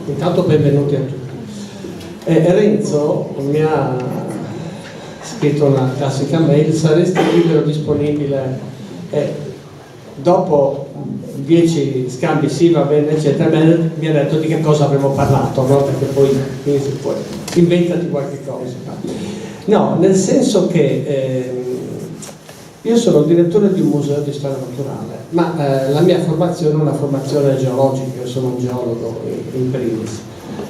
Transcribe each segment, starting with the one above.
Intanto benvenuti a tutti. Renzo mi ha scritto una classica mail: saresti libero, disponibile? Dopo 10 scambi sì, va bene, eccetera, mi ha detto di che cosa avremmo parlato, no? Perché poi inventati qualche cosa. No, nel senso che io sono il direttore di un museo di storia naturale, ma la mia formazione è una formazione geologica, io sono un geologo in primis.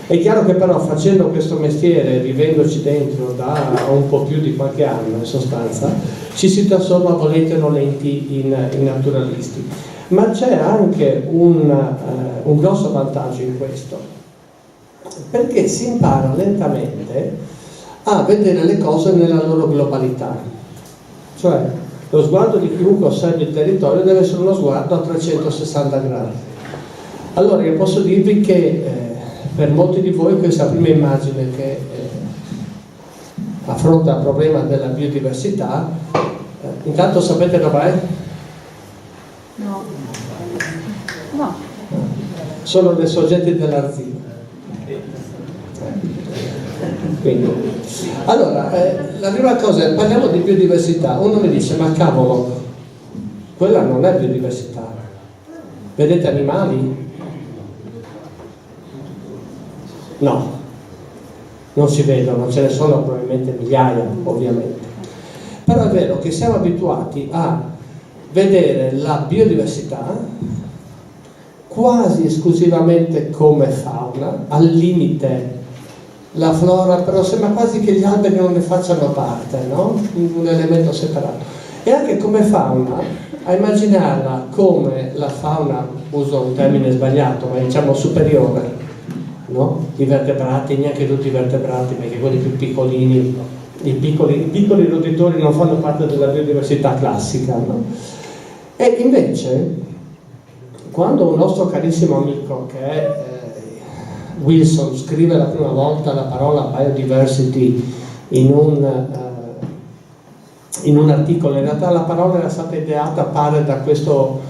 È chiaro che però facendo questo mestiere, vivendoci dentro da un po' più di qualche anno in sostanza, ci si trasforma, volete o nolenti, in naturalisti. Ma c'è anche un grosso vantaggio in questo, perché si impara lentamente a vedere le cose nella loro globalità. Cioè, lo sguardo di chiunque osserva il territorio deve essere uno sguardo a 360 gradi. Allora io posso dirvi che per molti di voi questa prima immagine che affronta il problema della biodiversità, intanto sapete dov'è? No. Sono le sorgenti dell'Arzino. Quindi, allora, la prima cosa è, parliamo di biodiversità. Uno mi dice, ma cavolo, quella non è biodiversità. Vedete animali? No, non si vedono, ce ne sono probabilmente migliaia, ovviamente. Però è vero che siamo abituati a vedere la biodiversità quasi esclusivamente come fauna, al limite la flora, però sembra quasi che gli alberi non ne facciano parte, no? Un elemento separato. E anche come fauna, a immaginarla come la fauna, uso un termine sbagliato, ma diciamo superiore, no? I vertebrati, neanche tutti i vertebrati, perché quelli più piccolini, i piccoli roditori non fanno parte della biodiversità classica, no? E invece, quando un nostro carissimo amico, che è Wilson, scrive la prima volta la parola biodiversity in un articolo, in realtà la parola era stata ideata, pare, da questo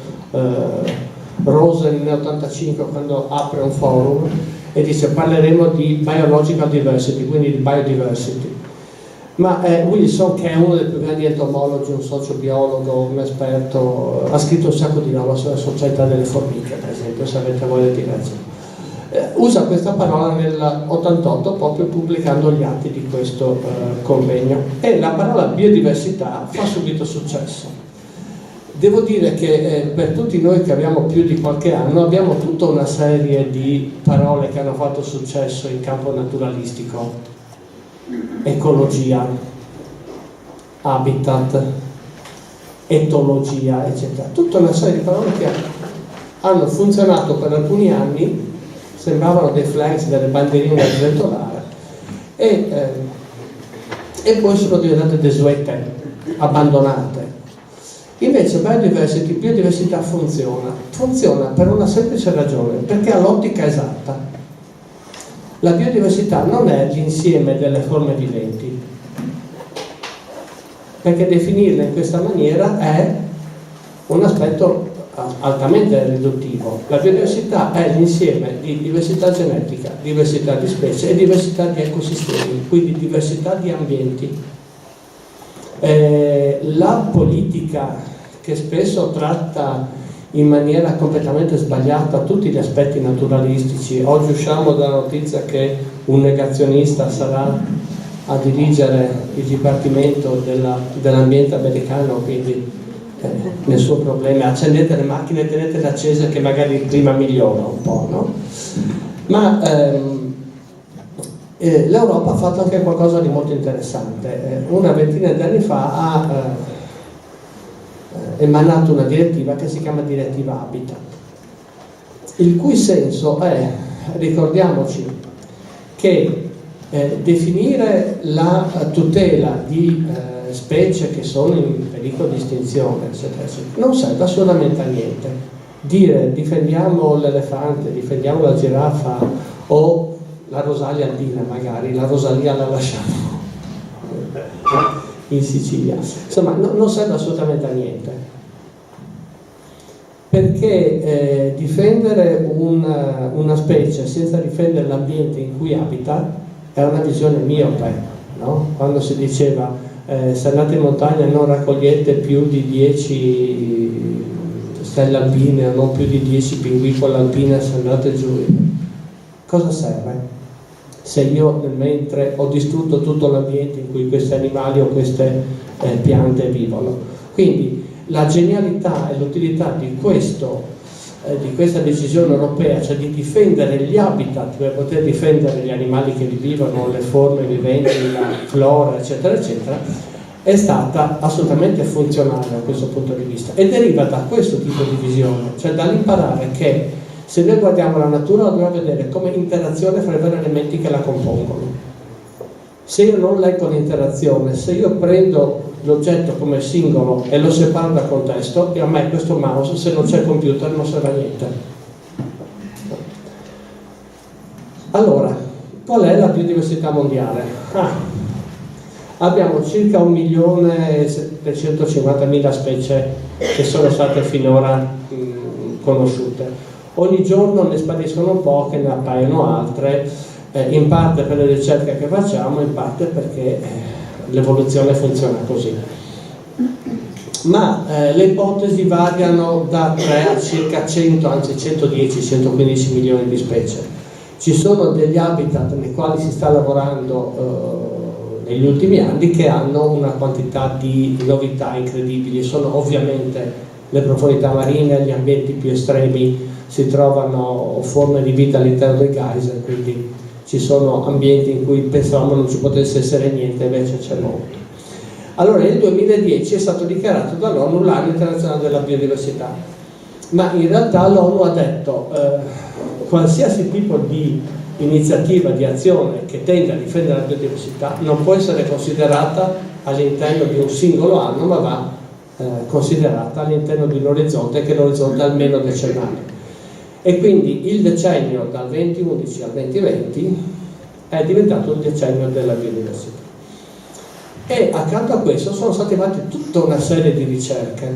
Rosen nel 85, quando apre un forum e dice parleremo di biological diversity, quindi di biodiversity. Ma Wilson, che è uno dei più grandi entomologi, un sociobiologo, un esperto, ha scritto un sacco di roba sulla società delle formiche, per esempio, se avete voglia di leggere. Usa questa parola nell'88 proprio pubblicando gli atti di questo convegno, e la parola biodiversità fa subito successo. Devo dire che per tutti noi che abbiamo più di qualche anno abbiamo tutta una serie di parole che hanno fatto successo in campo naturalistico: ecologia, habitat, etologia, eccetera. Tutta una serie di parole che hanno funzionato per alcuni anni, sembravano dei flags, delle bandierine da sventolare, e poi sono diventate desuete, abbandonate. Invece biodiversità funziona per una semplice ragione, perché ha l'ottica esatta. La biodiversità non è l'insieme delle forme viventi, perché definirla in questa maniera è un aspetto altamente riduttivo. La biodiversità è l'insieme di diversità genetica, diversità di specie e diversità di ecosistemi, quindi diversità di ambienti. La politica, che spesso tratta in maniera completamente sbagliata tutti gli aspetti naturalistici, oggi usciamo dalla notizia che un negazionista sarà a dirigere il dipartimento dell'ambiente americano, quindi nessun problema, accendete le macchine e tenetele accese che magari il clima migliora un po', no? Ma l'Europa ha fatto anche qualcosa di molto interessante. Una ventina di anni fa ha emanato una direttiva che si chiama Direttiva Habitat, il cui senso è, ricordiamoci, che definire la tutela di specie che sono in pericolo di estinzione, eccetera, eccetera, non serve assolutamente a niente. Dire difendiamo l'elefante, difendiamo la giraffa o la rosalia andina, magari la rosalia la lasciamo in Sicilia, insomma non serve assolutamente a niente, perché che difendere una specie senza difendere l'ambiente in cui abita è una visione miope, no? Quando si diceva se andate in montagna non raccogliete più di 10 stelle alpine o non più di 10 pinguicole alpine se andate giù, cosa serve? Se io nel mentre ho distrutto tutto l'ambiente in cui questi animali o queste piante vivono. Quindi la genialità e l'utilità di questa decisione europea, cioè di difendere gli habitat per poter difendere gli animali che vi vivono, le forme viventi, la flora, eccetera, eccetera, è stata assolutamente funzionale da questo punto di vista e deriva da questo tipo di visione, cioè dall'imparare che se noi guardiamo la natura la dobbiamo vedere come interazione fra i vari elementi che la compongono. Se io non leggo l'interazione, se io prendo l'oggetto come singolo e lo separo dal contesto, e a me questo mouse, se non c'è il computer, non serve a niente. Allora, qual è la biodiversità mondiale? Abbiamo circa 1.750.000 specie che sono state finora conosciute. Ogni giorno ne spariscono poche, ne appaiono altre, in parte per le ricerche che facciamo, in parte perché l'evoluzione funziona così. Ma le ipotesi variano da 3 a circa 100, anzi 110-115 milioni di specie. Ci sono degli habitat nei quali si sta lavorando negli ultimi anni che hanno una quantità di novità incredibili. Sono ovviamente le profondità marine, gli ambienti più estremi, si trovano forme di vita all'interno dei geyser, quindi ci sono ambienti in cui pensavamo non ci potesse essere niente, invece c'è molto. Allora nel 2010 è stato dichiarato dall'ONU l'anno internazionale della biodiversità, ma in realtà l'ONU ha detto qualsiasi tipo di iniziativa, di azione che tenda a difendere la biodiversità non può essere considerata all'interno di un singolo anno, ma va considerata all'interno di un orizzonte che è l'orizzonte almeno decennale. E quindi il decennio dal 2011 al 2020 è diventato il decennio della biodiversità. E accanto a questo sono state fatte tutta una serie di ricerche,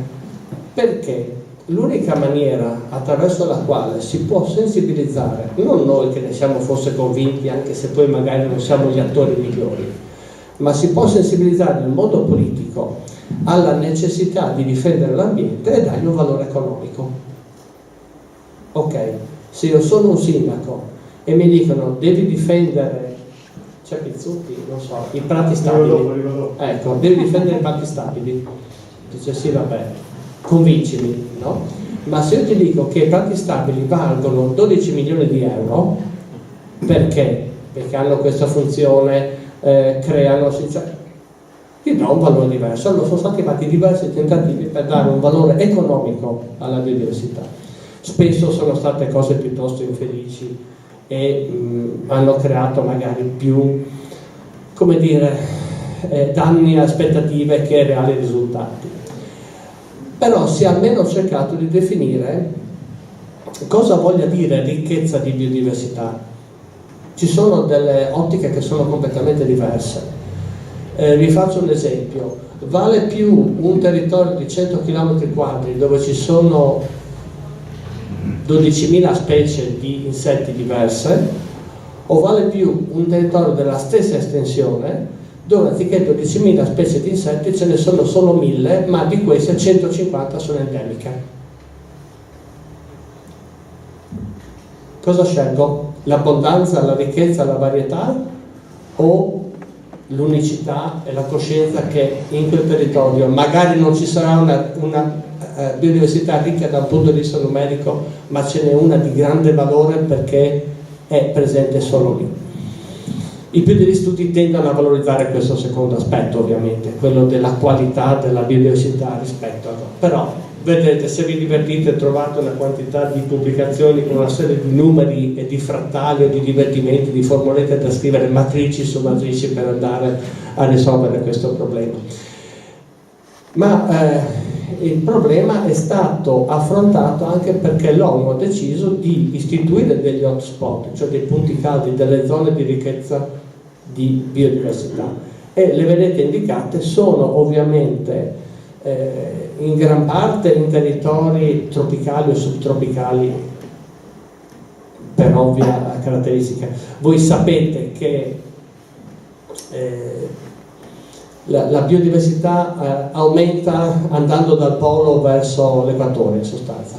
perché l'unica maniera attraverso la quale si può sensibilizzare, non noi che ne siamo forse convinti, anche se poi magari non siamo gli attori migliori, ma si può sensibilizzare il mondo politico alla necessità di difendere l'ambiente e dargli un valore economico. Ok, se io sono un sindaco e mi dicono devi difendere, c'è Pizzutti, non so, i prati stabili, ecco, devi difendere i prati stabili, dice sì vabbè, convincimi, no? Ma se io ti dico che i prati stabili valgono 12 milioni di euro, perché? Perché hanno questa funzione, creano, ti do un valore diverso. Allora sono stati fatti diversi tentativi per dare un valore economico alla biodiversità. Spesso sono state cose piuttosto infelici e hanno creato magari più, come dire, danni a aspettative che reali risultati. Però si è almeno cercato di definire cosa voglia dire ricchezza di biodiversità. Ci sono delle ottiche che sono completamente diverse. Vi faccio un esempio. Vale più un territorio di 100 km² dove ci sono 12.000 specie di insetti diverse, o vale più un territorio della stessa estensione dove anziché 12.000 specie di insetti ce ne sono solo 1.000, ma di queste 150 sono endemiche? Cosa scelgo? L'abbondanza, la ricchezza, la varietà, o l'unicità e la coscienza che in quel territorio magari non ci sarà una biodiversità ricca da un punto di vista numerico, ma ce n'è una di grande valore perché è presente solo lì. I più degli studi tendono a valorizzare questo secondo aspetto, ovviamente, quello della qualità della biodiversità rispetto a... Però vedete, se vi divertite trovate una quantità di pubblicazioni con una serie di numeri e di frattali o di divertimenti, di formulette da scrivere matrici su matrici per andare a risolvere questo problema. Ma il problema è stato affrontato anche perché l'ONU ha deciso di istituire degli hotspot, cioè dei punti caldi, delle zone di ricchezza di biodiversità, e le vedete indicate sono ovviamente in gran parte in territori tropicali o subtropicali per ovvia caratteristica. Voi sapete che la biodiversità aumenta andando dal polo verso l'equatore, in sostanza.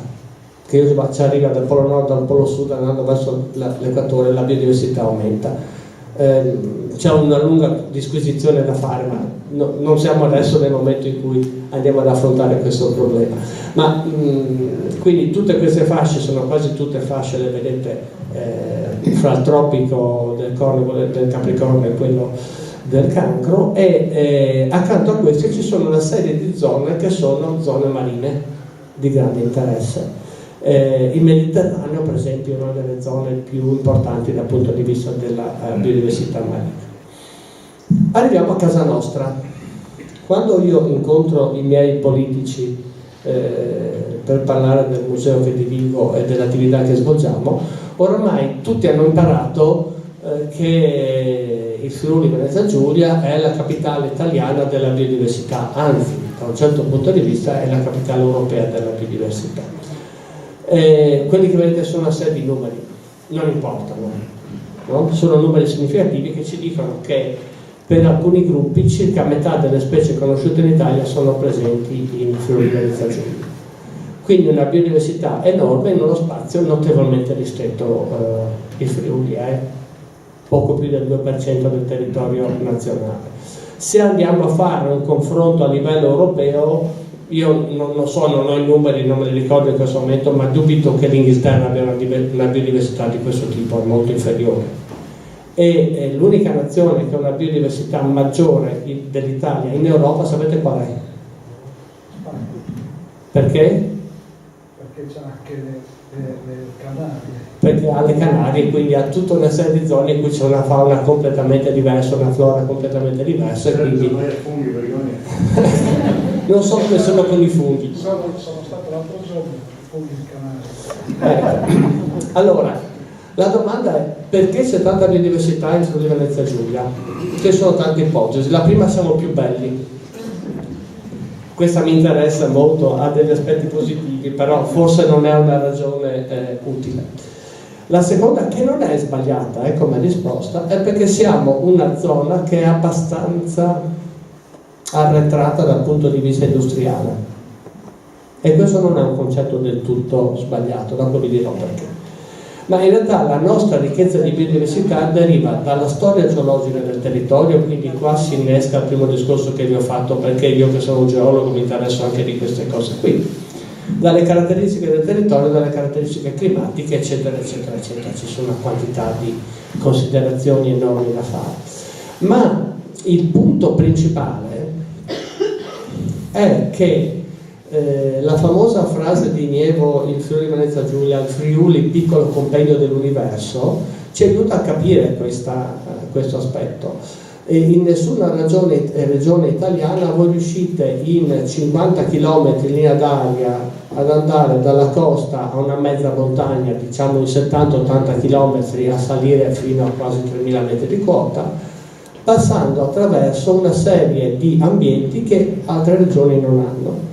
Che ci arriva dal polo nord al polo sud, andando verso l'equatore, la biodiversità aumenta. C'è una lunga disquisizione da fare, ma non siamo adesso nel momento in cui andiamo ad affrontare questo problema. Ma quindi tutte queste fasce sono quasi tutte fasce, le vedete, fra il tropico del Capricorno e quello del Cancro, e accanto a queste ci sono una serie di zone che sono zone marine di grande interesse. Il Mediterraneo, per esempio, è una delle zone più importanti dal punto di vista della biodiversità marina. Arriviamo a casa nostra. Quando io incontro i miei politici per parlare del museo che dirigo e dell'attività che svolgiamo, oramai tutti hanno imparato che il Friuli Venezia Giulia è la capitale italiana della biodiversità, anzi, da un certo punto di vista è la capitale europea della biodiversità. Quelli che vedete sono una serie di numeri, non importano, no? Sono numeri significativi che ci dicono che per alcuni gruppi circa metà delle specie conosciute in Italia sono presenti in Friuli Venezia Giulia. Quindi una biodiversità enorme in uno spazio notevolmente ristretto. Il Friuli è poco più del 2% del territorio nazionale. Se andiamo a fare un confronto a livello europeo, io non so, non ho i numeri, non me li ricordo in questo momento, ma dubito che l'Inghilterra abbia una biodiversità di questo tipo, è molto inferiore. E l'unica nazione che ha una biodiversità maggiore dell'Italia in Europa, sapete qual è? Spagna. Perché? Perché c'è anche le Canarie. Perché ha le Canarie, quindi ha tutta una serie di zone in cui c'è una fauna completamente diversa, una flora completamente diversa. Quindi non so come sono con i funghi. Sono stato l'altro giorno con i Canarie. Allora, la domanda è: perché c'è tanta biodiversità in Friuli Venezia Giulia? Ci sono tante ipotesi. La prima, siamo più belli. Questa mi interessa molto, ha degli aspetti positivi, però forse non è una ragione utile. La seconda, che non è sbagliata come risposta, è perché siamo una zona che è abbastanza arretrata dal punto di vista industriale, e questo non è un concetto del tutto sbagliato, dopo vi dirò perché. Ma in realtà la nostra ricchezza di biodiversità deriva dalla storia geologica del territorio, quindi qua si innesca il primo discorso che vi ho fatto, perché io che sono un geologo mi interesso anche di queste cose qui, dalle caratteristiche del territorio, dalle caratteristiche climatiche, eccetera eccetera eccetera. Ci sono una quantità di considerazioni enormi da fare, ma il punto principale è che la famosa frase di Nievo, il Friuli Venezia Giulia, il Friuli piccolo compendio dell'universo, ci aiuta a capire questo aspetto. In nessuna regione italiana voi riuscite in 50 km in linea d'aria ad andare dalla costa a una mezza montagna, diciamo in 70-80 km, a salire fino a quasi 3.000 metri di quota, passando attraverso una serie di ambienti che altre regioni non hanno.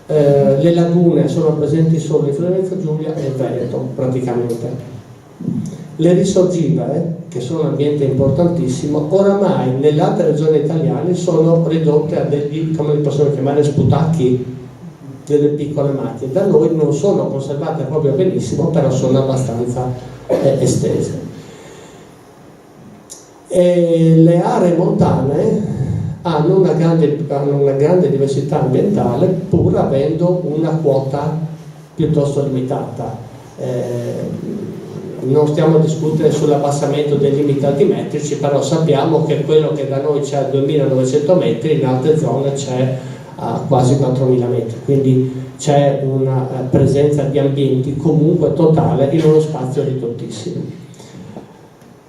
Le lagune sono presenti solo in Friuli Venezia Giulia e Veneto praticamente. Le risorgibile, che sono un ambiente importantissimo, oramai nelle altre regioni italiane sono ridotte a degli, come li possiamo chiamare, sputacchi, delle piccole macchie. Da noi non sono conservate proprio benissimo, però sono abbastanza estese. E le aree montane hanno una grande diversità ambientale, pur avendo una quota piuttosto limitata. Non stiamo a discutere sull'abbassamento dei limiti altimetrici, però sappiamo che quello che da noi c'è a 2900 metri in altre zone c'è a quasi 4000 metri, quindi c'è una presenza di ambienti comunque totale in uno spazio ridottissimo.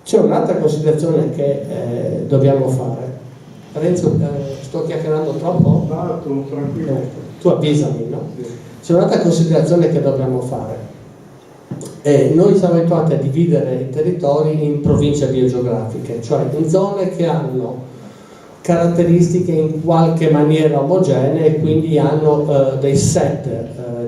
C'è un'altra considerazione che dobbiamo fare. Renzo, sto chiacchierando troppo? No, tu tranquillo. Tu avvisami, no? C'è un'altra considerazione che dobbiamo fare. Noi siamo abituati a dividere i territori in province biogeografiche, cioè in zone che hanno caratteristiche in qualche maniera omogenee e quindi hanno dei set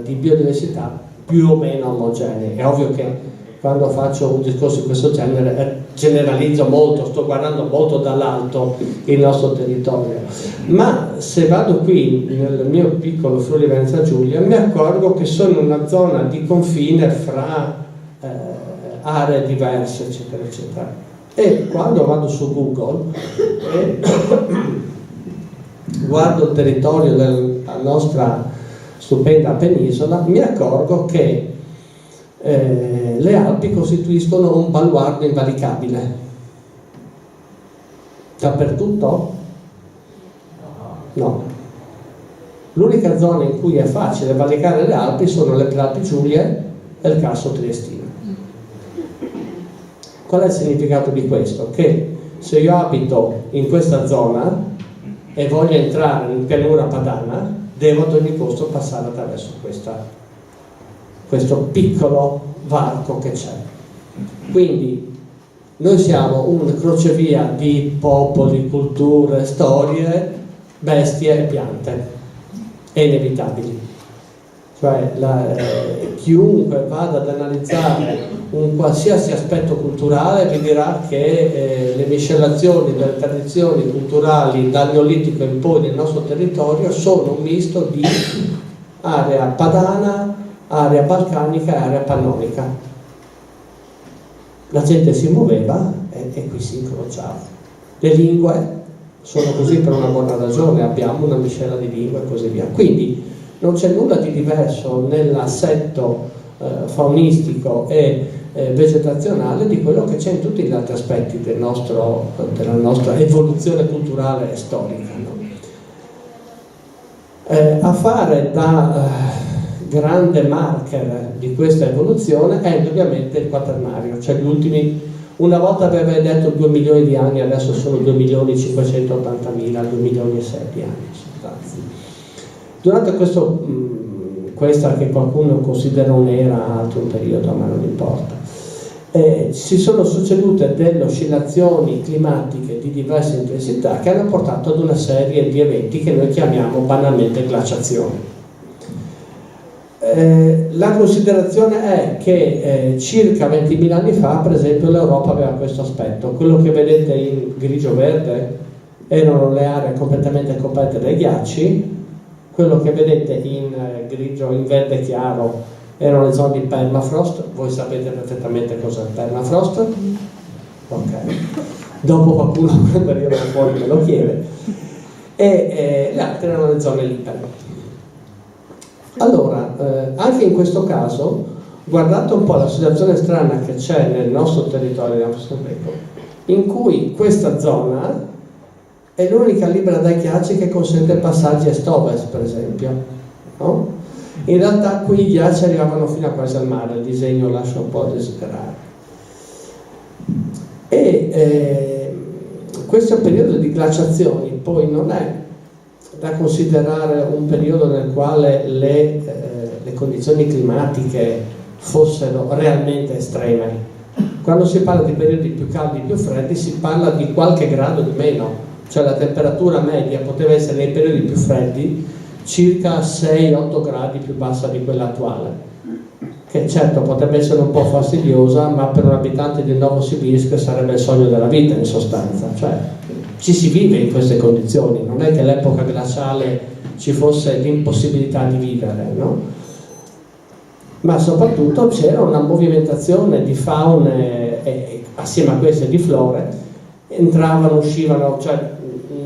di biodiversità più o meno omogenei. È ovvio che quando faccio un discorso di questo genere generalizzo molto, sto guardando molto dall'alto il nostro territorio, ma se vado qui nel mio piccolo Friuli Venezia Giulia mi accorgo che sono in una zona di confine fra aree diverse, eccetera eccetera, e quando vado su Google e guardo il territorio della nostra stupenda penisola, mi accorgo che le Alpi costituiscono un baluardo invalicabile. Dappertutto? No. L'unica zona in cui è facile valicare le Alpi sono le Alpi Giulie e il Carso Triestino. Qual è il significato di questo? Che se io abito in questa zona e voglio entrare in pianura padana, devo ad ogni costo passare attraverso questo piccolo varco che c'è. Quindi noi siamo un crocevia di popoli, culture, storie, bestie e piante, è inevitabili. Cioè chiunque vada ad analizzare un qualsiasi aspetto culturale vi dirà che le miscelazioni delle tradizioni culturali dal Neolitico in poi nel nostro territorio sono un misto di area padana, area balcanica e area pannonica. La gente si muoveva e qui si incrociava. Le lingue sono così per una buona ragione, abbiamo una miscela di lingue e così via. Quindi non c'è nulla di diverso nell'assetto faunistico e vegetazionale di quello che c'è in tutti gli altri aspetti della nostra evoluzione culturale e storica, no? A fare da grande marker di questa evoluzione è indubbiamente il quaternario, cioè gli ultimi, una volta aveva detto 2 milioni di anni, adesso sono 2 milioni 580.000, 2 milioni e 6 di anni in sostanza. Durante questa che qualcuno considera un'era, altro un periodo, ma non importa, si sono succedute delle oscillazioni climatiche di diversa intensità che hanno portato ad una serie di eventi che noi chiamiamo banalmente glaciazioni. La considerazione è che circa 20.000 anni fa, per esempio, l'Europa aveva questo aspetto. Quello che vedete in grigio-verde erano le aree completamente coperte dai ghiacci, quello che vedete in grigio, in verde chiaro, erano le zone di permafrost. Voi sapete perfettamente cos'è il permafrost? Ok. Dopo qualcuno quando arriva fuori me lo chiede. E le altre erano le zone libere. Allora, anche in questo caso, guardate un po' la situazione strana che c'è nel nostro territorio, in cui questa zona è l'unica libera dai ghiacci che consente passaggi est-ovest, per esempio, no? In realtà qui i ghiacci arrivavano fino a quasi al mare, il disegno lascia un po' a desiderare. E questo periodo di glaciazioni poi non è da considerare un periodo nel quale le condizioni climatiche fossero realmente estreme. Quando si parla di periodi più caldi e più freddi si parla di qualche grado di meno, cioè la temperatura media poteva essere nei periodi più freddi circa 6-8 gradi più bassa di quella attuale, che certo potrebbe essere un po' fastidiosa, ma per un abitante di Novosibirsk sarebbe il sogno della vita in sostanza, cioè ci si vive in queste condizioni, non è che all'epoca glaciale ci fosse l'impossibilità di vivere, no? Ma soprattutto c'era una movimentazione di faune e assieme a queste di flore, entravano, uscivano, cioè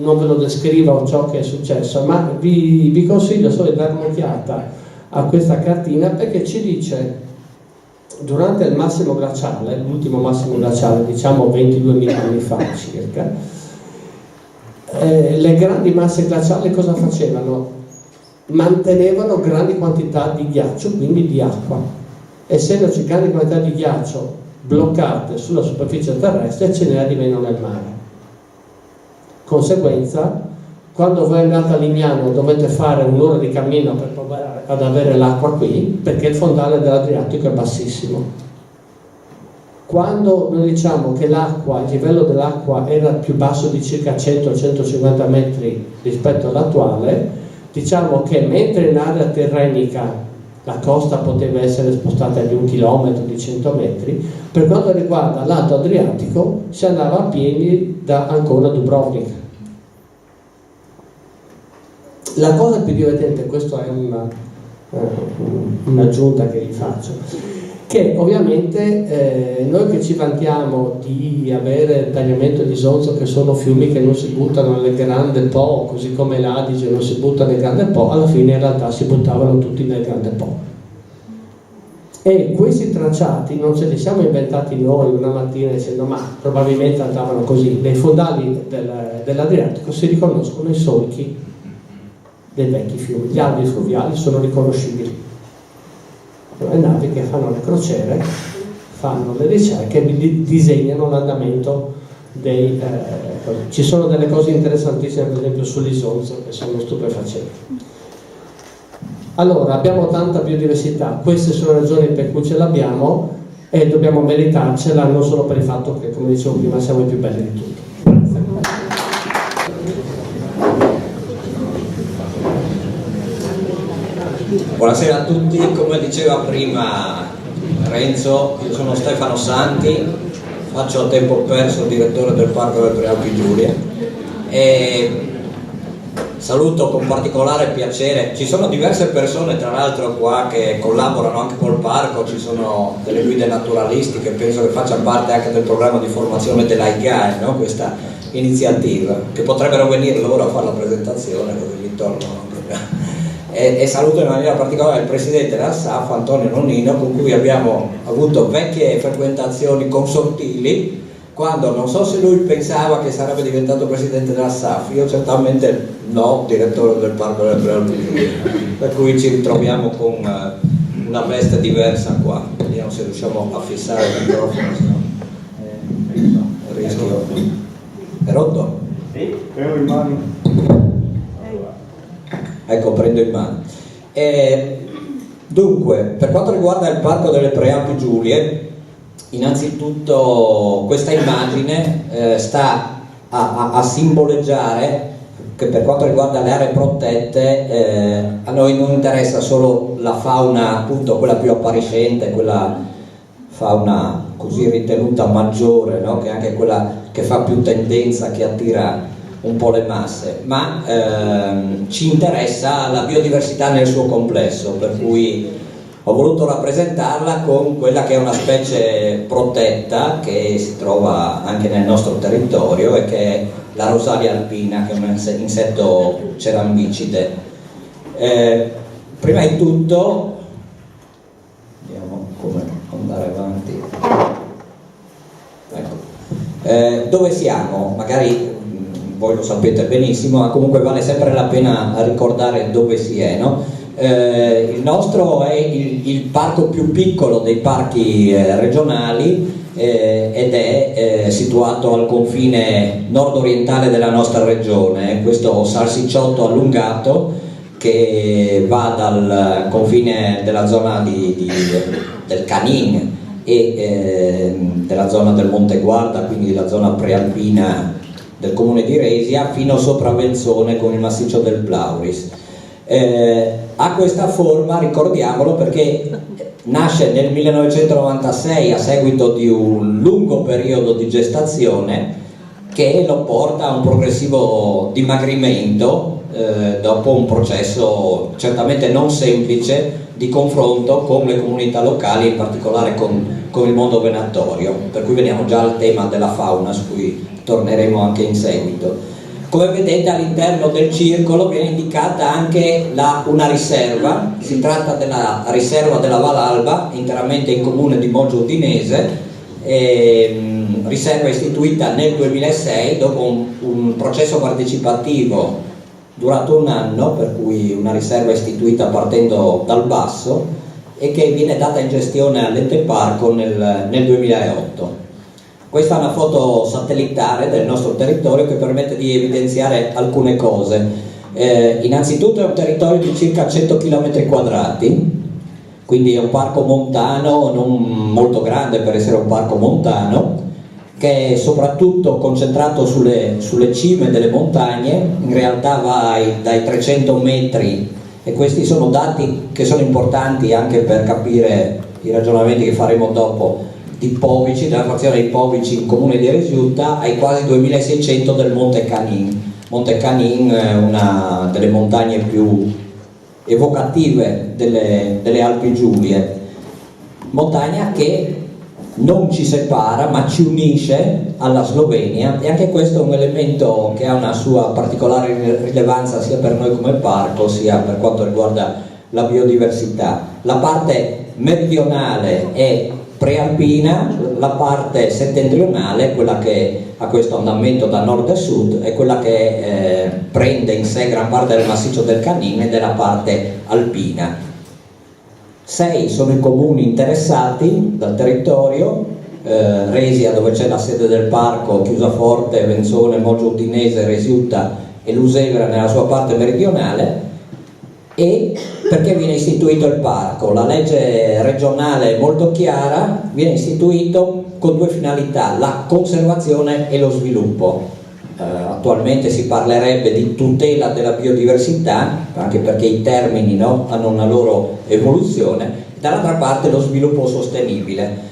non ve lo descrivo ciò che è successo, ma vi consiglio solo di dare un'occhiata a questa cartina perché ci dice durante il massimo glaciale, l'ultimo massimo glaciale, diciamo 22.000 anni fa circa, le grandi masse glaciali cosa facevano? Mantenevano grandi quantità di ghiaccio, quindi di acqua. Essendoci grandi quantità di ghiaccio bloccate sulla superficie terrestre, ce n'era di meno nel mare. Conseguenza, quando voi andate a Lignano dovete fare un'ora di cammino per provare ad avere l'acqua qui, perché il fondale dell'Adriatico è bassissimo. Quando noi diciamo che l'acqua, il livello dell'acqua era più basso di circa 100-150 metri rispetto all'attuale, diciamo che mentre in area terrenica la costa poteva essere spostata di 1 chilometro, di 100 metri, per quanto riguarda l'alto Adriatico si andava a piedi da Ancona a Dubrovnik. La cosa più divertente, questa è un'aggiunta che vi faccio, che ovviamente noi che ci vantiamo di avere tagliamento di Isonzo, che sono fiumi che non si buttano nel Grande Po, così come l'Adige non si butta nel Grande Po, alla fine in realtà si buttavano tutti nel Grande Po. E questi tracciati non ce li siamo inventati noi una mattina dicendo ma probabilmente andavano così. Nei fondali dell'Adriatico si riconoscono i solchi dei vecchi fiumi, gli alvei fluviali sono riconoscibili. Le navi che fanno le crociere fanno le ricerche e disegnano l'andamento dei ci sono delle cose interessantissime, per esempio sull'Isonzo, che sono stupefacenti. Allora, abbiamo tanta biodiversità, queste sono le ragioni per cui ce l'abbiamo e dobbiamo meritarcela, non solo per il fatto che, come dicevo prima, siamo i più belli di tutti. Buonasera a tutti, come diceva prima Renzo, io sono Stefano Santi, faccio a tempo perso il direttore del Parco delle Prealpi Giulie e saluto con particolare piacere, ci sono diverse persone tra l'altro qua che collaborano anche col parco, ci sono delle guide naturalisti che penso che faccia parte anche del programma di formazione dell'AIGAE, no? Questa iniziativa, che potrebbero venire loro a fare la presentazione così gli tornano. E saluto in maniera particolare il presidente della SAF, Antonio Nonnino, con cui abbiamo avuto vecchie frequentazioni consortili, quando non so se lui pensava che sarebbe diventato presidente della SAF, io certamente no, direttore del Parco delle Prealpi Giulie, per cui ci ritroviamo con una veste diversa qua. Vediamo se riusciamo a fissare il microfono, se no è rotto? Sì, prendo in mano. Ecco, prendo in mano. Dunque, per quanto riguarda il Parco delle Prealpi Giulie, innanzitutto questa immagine sta a simboleggiare che per quanto riguarda le aree protette a noi non interessa solo la fauna, appunto quella più appariscente, quella fauna così ritenuta maggiore, no? Che è anche quella che fa più tendenza, che attira un po' le masse, ma ci interessa la biodiversità nel suo complesso, per cui ho voluto rappresentarla con quella che è una specie protetta che si trova anche nel nostro territorio e che è la rosalia alpina, che è un insetto cerambicide. Prima di tutto vediamo come andare avanti. Ecco. Dove siamo? Magari voi lo sapete benissimo, ma comunque vale sempre la pena ricordare dove si è, no? Il nostro è il parco più piccolo dei parchi regionali ed è situato al confine nord-orientale della nostra regione, questo salsicciotto allungato che va dal confine della zona del Canin e della zona del Monte Guarda, quindi della zona prealpina del comune di Resia, fino sopra Benzone con il massiccio del Plauris. Ha questa forma, ricordiamolo, perché nasce nel 1996 a seguito di un lungo periodo di gestazione che lo porta a un progressivo dimagrimento dopo un processo certamente non semplice di confronto con le comunità locali, in particolare con il mondo venatorio, per cui veniamo già al tema della fauna, su cui torneremo anche in seguito. Come vedete, all'interno del circolo viene indicata anche una riserva, si tratta della riserva della Valalba, interamente in comune di Moggio Udinese, riserva istituita nel 2006 dopo un processo partecipativo durato un anno, per cui una riserva istituita partendo dal basso e che viene data in gestione all'Ente Parco nel 2008. Questa è una foto satellitare del nostro territorio che permette di evidenziare alcune cose. Innanzitutto è un territorio di circa 100 km quadrati, quindi è un parco montano non molto grande per essere un parco montano, che è soprattutto concentrato sulle cime delle montagne, in realtà va dai 300 metri, e questi sono dati che sono importanti anche per capire i ragionamenti che faremo dopo, di Povici, della frazione di Povici in comune di Resiutta, ai quasi 2600 del Monte Canin. Monte Canin è una delle montagne più evocative delle Alpi Giulie, montagna che non ci separa ma ci unisce alla Slovenia, e anche questo è un elemento che ha una sua particolare rilevanza sia per noi come parco sia per quanto riguarda la biodiversità. La parte meridionale è prealpina, la parte settentrionale, quella che ha questo andamento da nord a sud, è quella che prende in sé gran parte del massiccio del Canin e della parte alpina. 6 sono i comuni interessati dal territorio, Resia, dove c'è la sede del parco, Chiusaforte, Venzone, Moggio Udinese, Resiutta e Lusevera nella sua parte meridionale. E perché viene istituito il parco? La legge regionale è molto chiara, viene istituito con 2 finalità: la conservazione e lo sviluppo. Attualmente si parlerebbe di tutela della biodiversità, anche perché i termini, no, hanno una loro evoluzione, dall'altra parte lo sviluppo sostenibile.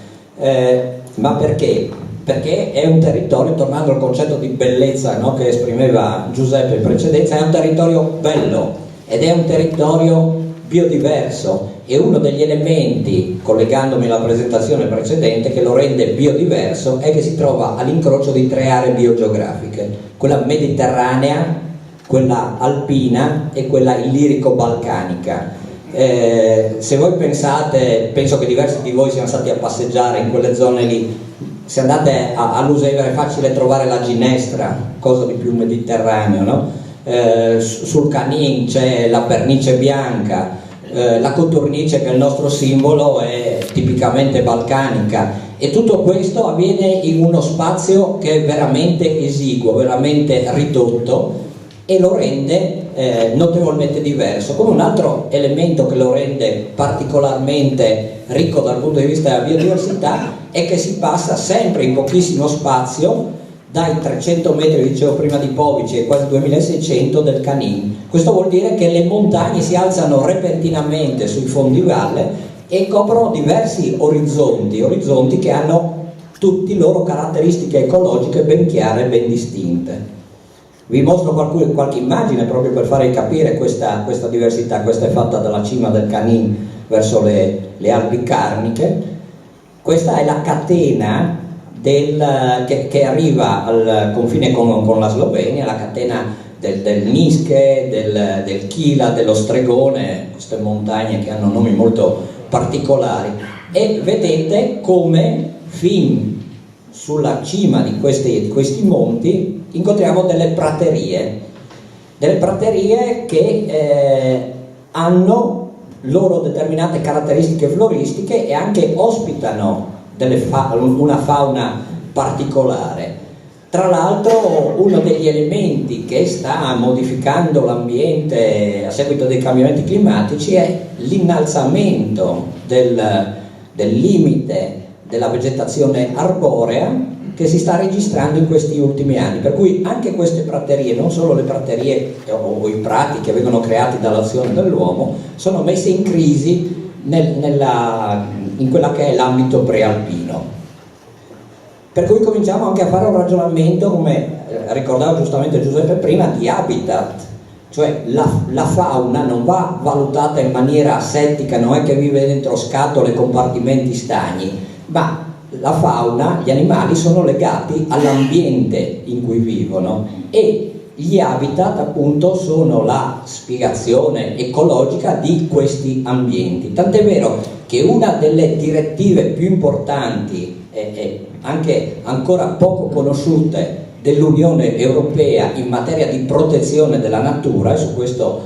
Ma perché? Perché è un territorio, tornando al concetto di bellezza, no, che esprimeva Giuseppe in precedenza, è un territorio bello ed è un territorio biodiverso, e uno degli elementi, collegandomi alla presentazione precedente, che lo rende biodiverso è che si trova all'incrocio di 3 aree biogeografiche: quella mediterranea, quella alpina e quella illirico-balcanica. Se voi pensate, penso che diversi di voi siano stati a passeggiare in quelle zone lì, se andate a Lusevera è facile trovare la ginestra, cosa di più mediterraneo, no? Sul Canin c'è la pernice bianca, la coturnice, che è il nostro simbolo, è tipicamente balcanica, e tutto questo avviene in uno spazio che è veramente esiguo, veramente ridotto, e lo rende notevolmente diverso. Come un altro elemento che lo rende particolarmente ricco dal punto di vista della biodiversità è che si passa sempre in pochissimo spazio dai 300 metri, dicevo prima, di Povici ai quasi 2600 del Canin. Questo vuol dire che le montagne si alzano repentinamente sui fondi valle e coprono diversi orizzonti che hanno tutte loro caratteristiche ecologiche ben chiare e ben distinte. Vi mostro qualche immagine proprio per farvi capire questa diversità. Questa è fatta dalla cima del Canin verso le Alpi Carniche. Questa è la catena che arriva al confine con la Slovenia, la catena del Niske, del Chila, dello Stregone, queste montagne che hanno nomi molto particolari, e vedete come fin sulla cima di questi monti incontriamo delle praterie che hanno loro determinate caratteristiche floristiche e anche ospitano una fauna particolare. Tra l'altro, uno degli elementi che sta modificando l'ambiente a seguito dei cambiamenti climatici è l'innalzamento del limite della vegetazione arborea che si sta registrando in questi ultimi anni, per cui anche queste praterie, non solo le praterie o i prati che vengono creati dall'azione dell'uomo, sono messe in crisi in quella che è l'ambito prealpino. Per cui cominciamo anche a fare un ragionamento, come ricordava giustamente Giuseppe prima, di habitat, cioè la fauna non va valutata in maniera asettica, non è che vive dentro scatole, compartimenti stagni, ma la fauna, gli animali sono legati all'ambiente in cui vivono, e gli habitat appunto sono la spiegazione ecologica di questi ambienti. Tant'è vero che una delle direttive più importanti e anche ancora poco conosciute dell'Unione Europea in materia di protezione della natura, e su questo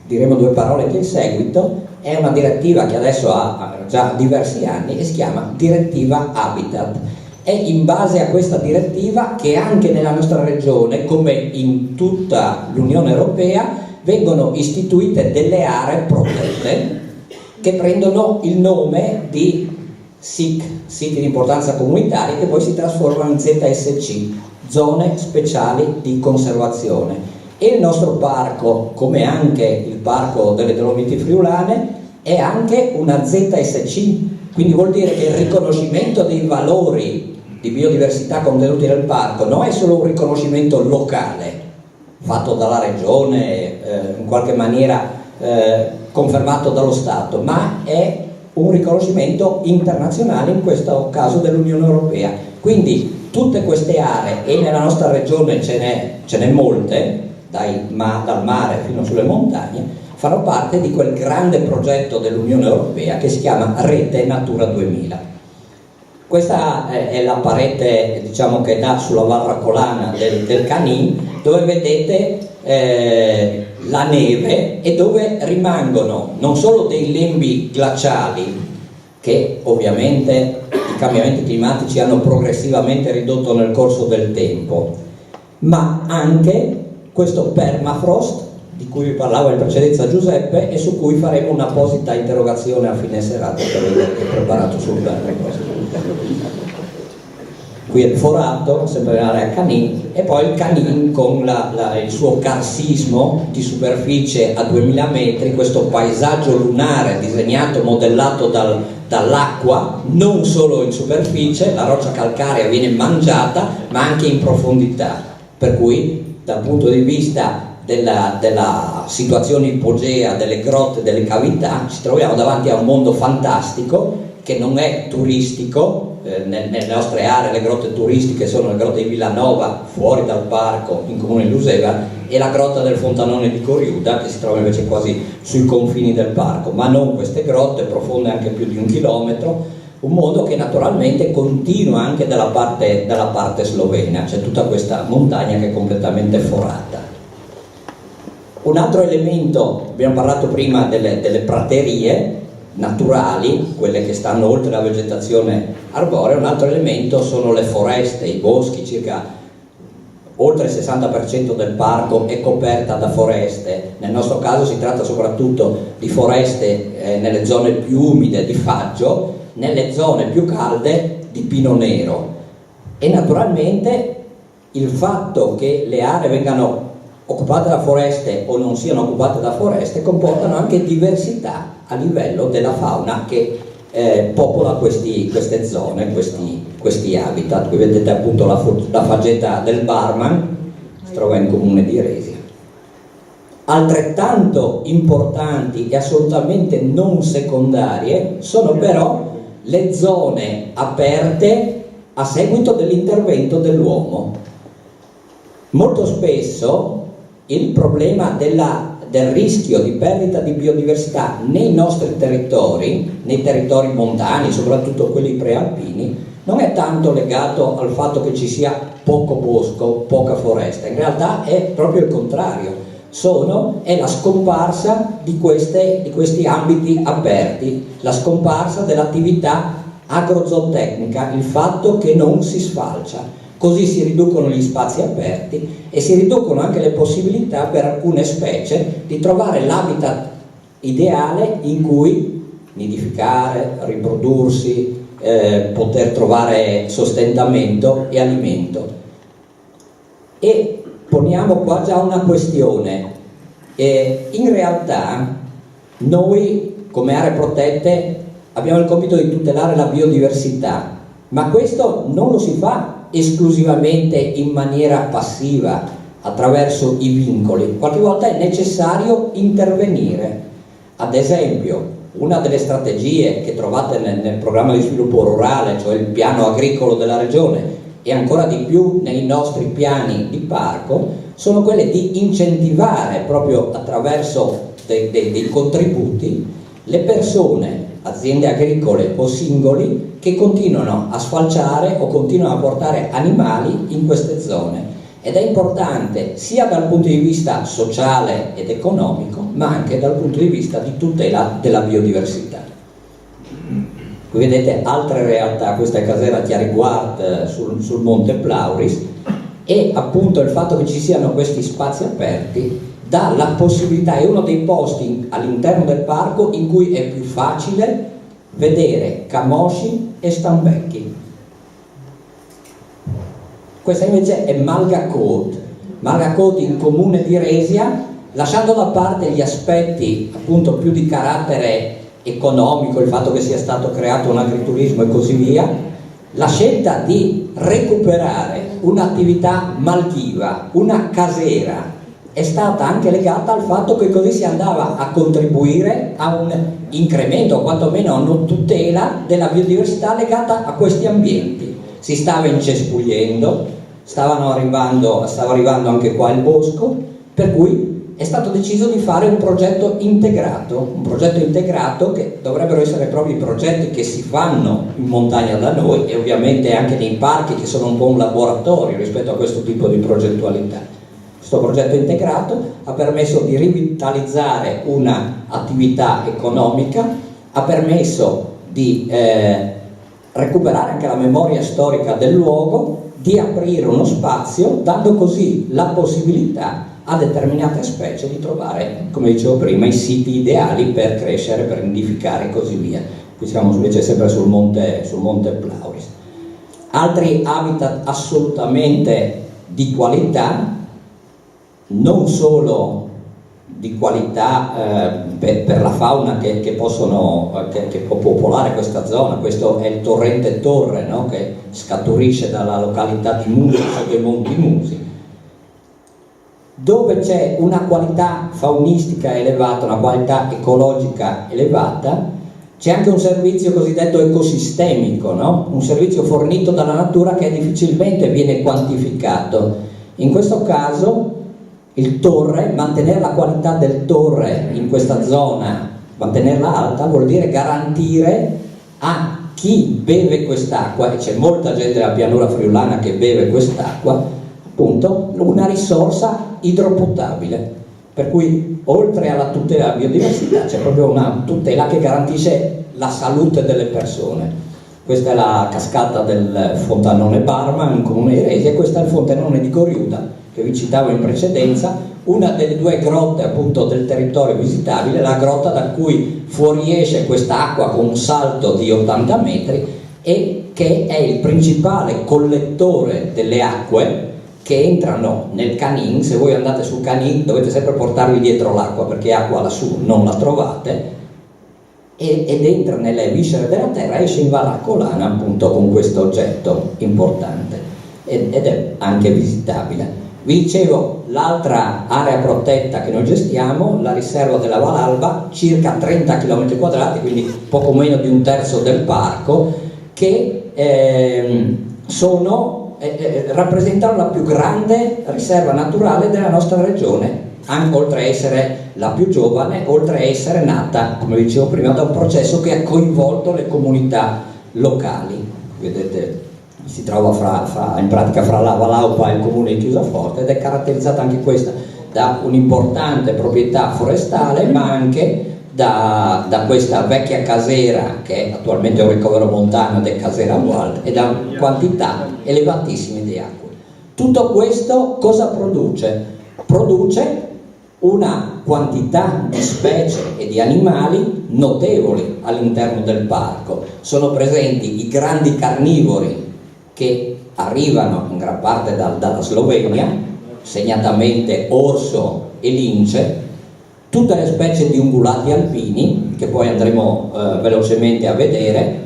diremo 2 parole che in seguito, è una direttiva che adesso ha già diversi anni e si chiama Direttiva Habitat. È in base a questa direttiva che anche nella nostra regione, come in tutta l'Unione Europea, vengono istituite delle aree protette che prendono il nome di SIC, siti di importanza comunitaria, che poi si trasformano in ZSC, zone speciali di conservazione. E il nostro parco, come anche il parco delle Dolomiti Friulane, è anche una ZSC, quindi vuol dire che il riconoscimento dei valori di biodiversità contenuti nel parco non è solo un riconoscimento locale fatto dalla regione, in qualche maniera confermato dallo Stato, ma è un riconoscimento internazionale, in questo caso dell'Unione Europea. Quindi tutte queste aree, e nella nostra regione ce n'è molte, dal mare fino sulle montagne, fanno parte di quel grande progetto dell'Unione Europea che si chiama Rete Natura 2000. Questa è la parete, diciamo, che dà sulla Valracolana del Canin, dove vedete la neve e dove rimangono non solo dei lembi glaciali che ovviamente i cambiamenti climatici hanno progressivamente ridotto nel corso del tempo, ma anche questo permafrost di cui vi parlava in precedenza Giuseppe e su cui faremo un'apposita interrogazione a fine serata per vedere che è preparato sul permafrost. Qui è il forato, sempre nell'area Canin, e poi il Canin con il suo carsismo di superficie a 2000 metri, questo paesaggio lunare disegnato, modellato dall'acqua, non solo in superficie, la roccia calcarea viene mangiata, ma anche in profondità, per cui dal punto di vista della situazione ipogea, delle grotte, delle cavità, ci troviamo davanti a un mondo fantastico che non è turistico. Nelle nostre aree le grotte turistiche sono le grotte di Villanova, fuori dal parco, in comune di Luseva, e la grotta del Fontanone di Coriuda, che si trova invece quasi sui confini del parco, ma non queste grotte profonde anche più di 1 chilometro, un mondo che naturalmente continua anche dalla parte slovena, c'è tutta questa montagna che è completamente forata. Un altro elemento, abbiamo parlato prima delle praterie naturali, quelle che stanno oltre la vegetazione arborea. Un altro elemento sono le foreste, i boschi. Circa oltre il 60% del parco è coperta da foreste. Nel nostro caso si tratta soprattutto di foreste nelle zone più umide di faggio, nelle zone più calde di pino nero. E naturalmente il fatto che le aree vengano occupate da foreste o non siano occupate da foreste comportano anche diversità a livello della fauna che popola queste zone, questi habitat. Qui vedete appunto la faggeta del Barman, si trova in comune di Resia. Altrettanto importanti e assolutamente non secondarie sono però le zone aperte a seguito dell'intervento dell'uomo. Molto spesso il problema del rischio di perdita di biodiversità nei nostri territori, nei territori montani, soprattutto quelli prealpini, non è tanto legato al fatto che ci sia poco bosco, poca foresta. In realtà è proprio il contrario, è la scomparsa di questi ambiti aperti, la scomparsa dell'attività agrozootecnica, il fatto che non si sfalcia. Così si riducono gli spazi aperti e si riducono anche le possibilità per alcune specie di trovare l'habitat ideale in cui nidificare, riprodursi, poter trovare sostentamento e alimento. E poniamo qua già una questione. In realtà noi come aree protette abbiamo il compito di tutelare la biodiversità, ma questo non lo si fa esclusivamente in maniera passiva attraverso i vincoli. Qualche volta è necessario intervenire. Ad esempio, una delle strategie che trovate nel programma di sviluppo rurale, cioè il piano agricolo della regione, e ancora di più nei nostri piani di parco, sono quelle di incentivare proprio attraverso dei contributi le persone, aziende agricole o singoli, che continuano a sfalciare o continuano a portare animali in queste zone. Ed è importante sia dal punto di vista sociale ed economico, ma anche dal punto di vista di tutela della biodiversità. Qui vedete altre realtà, questa è Casera Chiariguard sul Monte Plauris, e appunto il fatto che ci siano questi spazi aperti dà la possibilità, è uno dei posti all'interno del parco in cui è più facile vedere camosci e stambecchi. Questa invece è Malga Coat in comune di Resia, lasciando da parte gli aspetti appunto più di carattere economico, il fatto che sia stato creato un agriturismo e così via. La scelta di recuperare un'attività malghiva, una casera, è stata anche legata al fatto che così si andava a contribuire a un incremento o quantomeno a una tutela della biodiversità legata a questi ambienti. Si stava incespugliendo, stava arrivando anche qua il bosco, per cui è stato deciso di fare un progetto integrato che dovrebbero essere proprio i progetti che si fanno in montagna da noi e ovviamente anche nei parchi, che sono un po' un laboratorio rispetto a questo tipo di progettualità. Questo progetto integrato ha permesso di rivitalizzare un'attività economica, ha permesso di recuperare anche la memoria storica del luogo, di aprire uno spazio, dando così la possibilità a determinate specie di trovare, come dicevo prima, i siti ideali per crescere, per nidificare e così via. Qui siamo invece sempre sul monte Plauris. Altri habitat assolutamente di qualità, non solo di qualità per la fauna che può popolare questa zona. Questo è il torrente Torre, no? Che scaturisce dalla località di Musi, dei Monti Musi, dove c'è una qualità faunistica elevata, una qualità ecologica elevata. C'è anche un servizio cosiddetto ecosistemico, no? Un servizio fornito dalla natura che difficilmente viene quantificato. In questo caso il torre, mantenere la qualità del torre in questa zona, mantenerla alta, vuol dire garantire a chi beve quest'acqua, e c'è molta gente della pianura friulana che beve quest'acqua, appunto una risorsa idropotabile, per cui oltre alla tutela della biodiversità c'è proprio una tutela che garantisce la salute delle persone. Questa è la cascata del Fontanone Barma in comune di Resia, e questo è il Fontanone di Coriuda che vi citavo in precedenza, una delle due grotte appunto del territorio visitabile, la grotta da cui fuoriesce quest'acqua con un salto di 80 metri e che è il principale collettore delle acque che entrano nel Canin. Se voi andate sul Canin dovete sempre portarvi dietro l'acqua, perché acqua lassù non la trovate, ed entra nelle viscere della terra, esce in Valaccolana appunto con questo oggetto importante ed è anche visitabile. Vi dicevo, l'altra area protetta che noi gestiamo, la riserva della Valalba, circa 30 km², quindi poco meno di un terzo del parco, che rappresentano la più grande riserva naturale della nostra regione, anche oltre a essere la più giovane, oltre a essere nata, come dicevo prima, da un processo che ha coinvolto le comunità locali. Vedete, si trova in pratica fra la Valaupa e il comune di Chiusaforte, ed è caratterizzata anche questa da un'importante proprietà forestale, ma anche da questa vecchia casera che è attualmente un ricovero montano ed è Casera Wald, e da quantità elevatissime di acque. Tutto questo cosa produce? Produce una quantità di specie e di animali notevoli all'interno del parco. Sono presenti i grandi carnivori che arrivano in gran parte dalla Slovenia, segnatamente orso e lince, tutte le specie di ungulati alpini che poi andremo velocemente a vedere.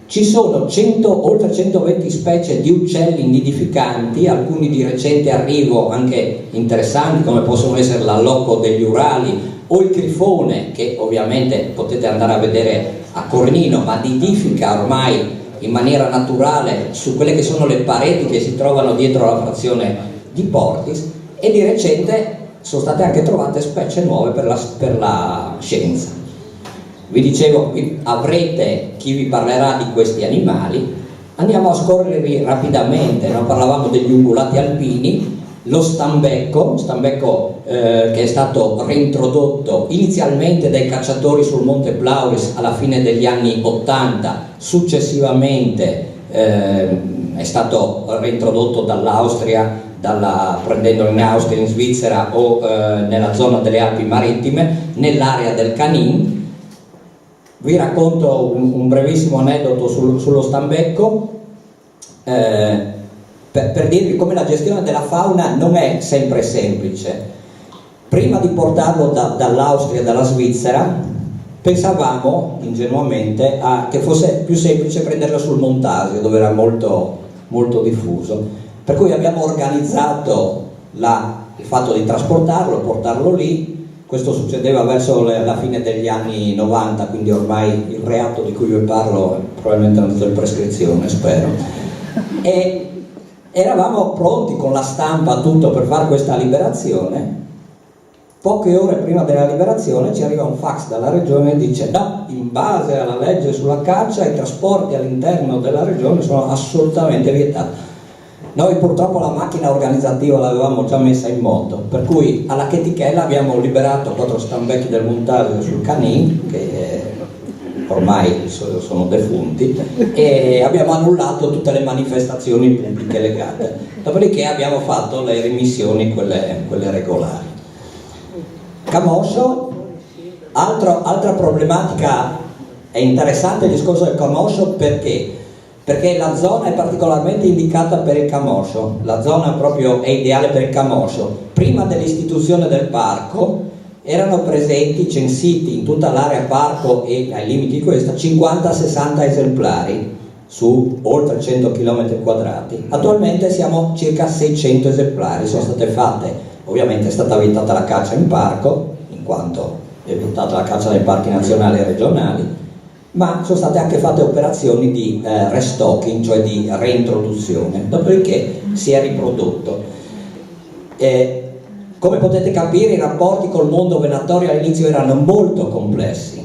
Ci sono oltre 120 specie di uccelli nidificanti, alcuni di recente arrivo anche interessanti, come possono essere l'allocco degli Urali o il grifone, che ovviamente potete andare a vedere a Cornino, ma nidifica ormai in maniera naturale su quelle che sono le pareti che si trovano dietro la frazione di Portis, e di recente sono state anche trovate specie nuove per la scienza. Vi dicevo, avrete chi vi parlerà di questi animali. Andiamo a scorrerli rapidamente, no? Parlavamo degli ungulati alpini, lo stambecco che è stato reintrodotto inizialmente dai cacciatori sul Monte Plauris alla fine degli anni 80, successivamente è stato reintrodotto dall'Austria, prendendolo in Austria, in Svizzera o nella zona delle Alpi marittime, nell'area del Canin. Vi racconto un brevissimo aneddoto sullo stambecco per dirvi come la gestione della fauna non è sempre semplice. Prima di portarlo dall'Austria e dalla Svizzera pensavamo ingenuamente che fosse più semplice prenderlo sul Montasio, dove era molto, molto diffuso, per cui abbiamo organizzato il fatto di trasportarlo, portarlo lì. Questo succedeva verso la fine degli anni 90, quindi ormai il reato di cui vi parlo è probabilmente andato in prescrizione, spero. E eravamo pronti con la stampa, tutto per fare questa liberazione. Poche ore prima della liberazione ci arriva un fax dalla regione e dice: no, in base alla legge sulla caccia i trasporti all'interno della regione sono assolutamente vietati. Noi purtroppo la macchina organizzativa l'avevamo già messa in moto, per cui alla chetichella abbiamo liberato 4 stambecchi del Montasio sul Canin, che ormai sono defunti, e abbiamo annullato tutte le manifestazioni pubbliche legate. Dopodiché abbiamo fatto le rimissioni, quelle regolari. Camoscio, altra problematica. È interessante il discorso del camoscio perché la zona è particolarmente indicata per il camoscio, la zona proprio è ideale per il camoscio. Prima dell'istituzione del parco erano presenti, censiti in tutta l'area parco e ai limiti di questa, 50-60 esemplari su oltre 100 km quadrati. Attualmente siamo circa 600 esemplari, sono state fatte, ovviamente è stata vietata la caccia in parco, in quanto è vietata la caccia nei parchi nazionali e regionali, ma sono state anche fatte operazioni di restocking, cioè di reintroduzione, dopodiché si è riprodotto. Come potete capire, i rapporti col mondo venatorio all'inizio erano molto complessi.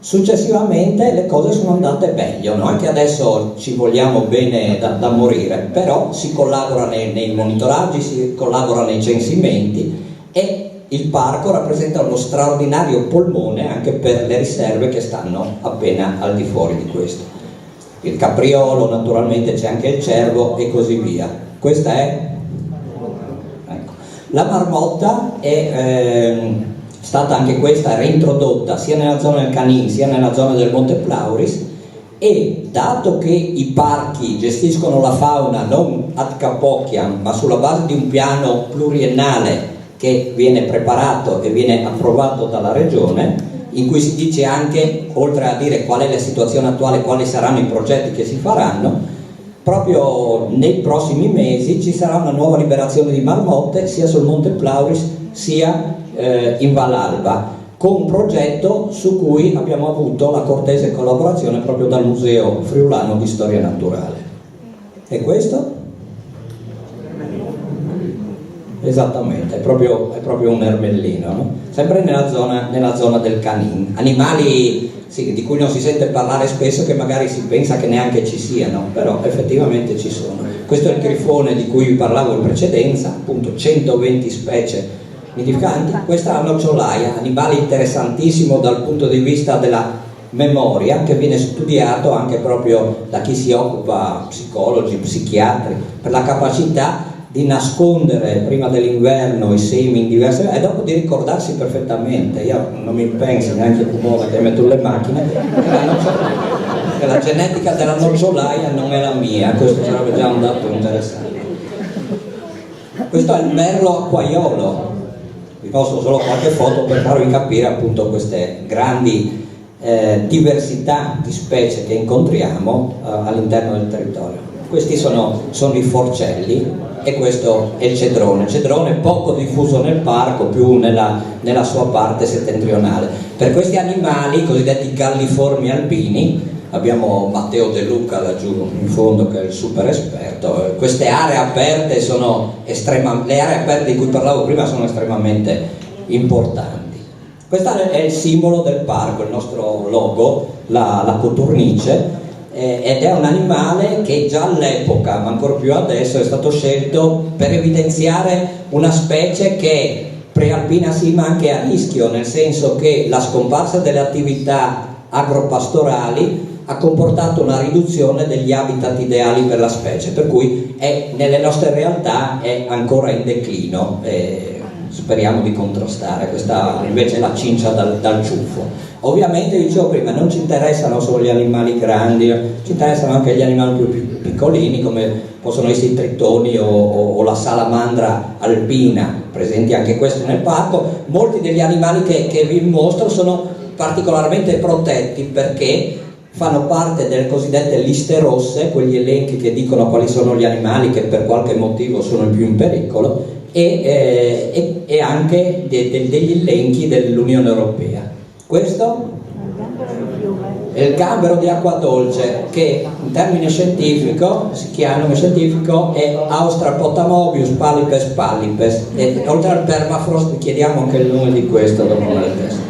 Successivamente le cose sono andate meglio, no? Anche adesso ci vogliamo bene da morire, però si collabora nei monitoraggi, si collabora nei censimenti e il parco rappresenta uno straordinario polmone anche per le riserve che stanno appena al di fuori di questo. Il capriolo, naturalmente c'è anche il cervo e così via. Questa è... Ecco. La marmotta è stata anche questa reintrodotta sia nella zona del Canin sia nella zona del Monte Plauris, e dato che i parchi gestiscono la fauna non ad capocchia ma sulla base di un piano pluriennale che viene preparato e viene approvato dalla regione, in cui si dice anche, oltre a dire qual è la situazione attuale, quali saranno i progetti che si faranno, proprio nei prossimi mesi ci sarà una nuova liberazione di marmotte sia sul Monte Plauris sia in Vallalba, con un progetto su cui abbiamo avuto la cortese collaborazione proprio dal Museo Friulano di Storia Naturale. E questo? Esattamente, è proprio un ermellino, no? Sempre nella zona del Canin. Animali sì, di cui non si sente parlare spesso, che magari si pensa che neanche ci siano, però effettivamente ci sono. Questo è il grifone di cui vi parlavo in precedenza, appunto 120 specie nidificanti. Questa è la nocciolaia, animale interessantissimo dal punto di vista della memoria, che viene studiato anche proprio da chi si occupa, psicologi, psichiatri, per la capacità di nascondere prima dell'inverno i semi in diverse e dopo di ricordarsi perfettamente. Io non mi penso neanche Cumona che metto le macchine, che la genetica della nocciolaia non è la mia, questo sarebbe già un dato interessante. Questo è il merlo acquaiolo, vi posto solo qualche foto per farvi capire appunto queste grandi diversità di specie che incontriamo all'interno del territorio. Questi sono i forcelli e questo è il cedrone poco diffuso nel parco, più nella sua parte settentrionale. Per questi animali, i cosiddetti galliformi alpini, abbiamo Matteo De Luca laggiù in fondo che è il super esperto. Queste aree aperte le aree aperte di cui parlavo prima sono estremamente importanti. Questo è il simbolo del parco, il nostro logo, la coturnice, ed è un animale che già all'epoca, ma ancora più adesso, è stato scelto per evidenziare una specie che è prealpina sì, ma anche a rischio, nel senso che la scomparsa delle attività agropastorali ha comportato una riduzione degli habitat ideali per la specie, per cui nelle nostre realtà è ancora in declino. Speriamo di contrastare questa invece la cincia dal ciuffo. Ovviamente, dicevo prima, non ci interessano solo gli animali grandi, ci interessano anche gli animali più piccolini, come possono essere i tritoni o la salamandra alpina, presenti anche questi nel parco. Molti degli animali che vi mostro sono particolarmente protetti perché fanno parte delle cosiddette liste rosse, quegli elenchi che dicono quali sono gli animali che per qualche motivo sono più in pericolo, e anche degli elenchi dell'Unione Europea. Questo è il gambero di acqua dolce, che in termine scientifico è Austrapotamobius pallipes pallipes, e oltre al permafrost vi chiediamo anche il nome di questo dopo nel testo.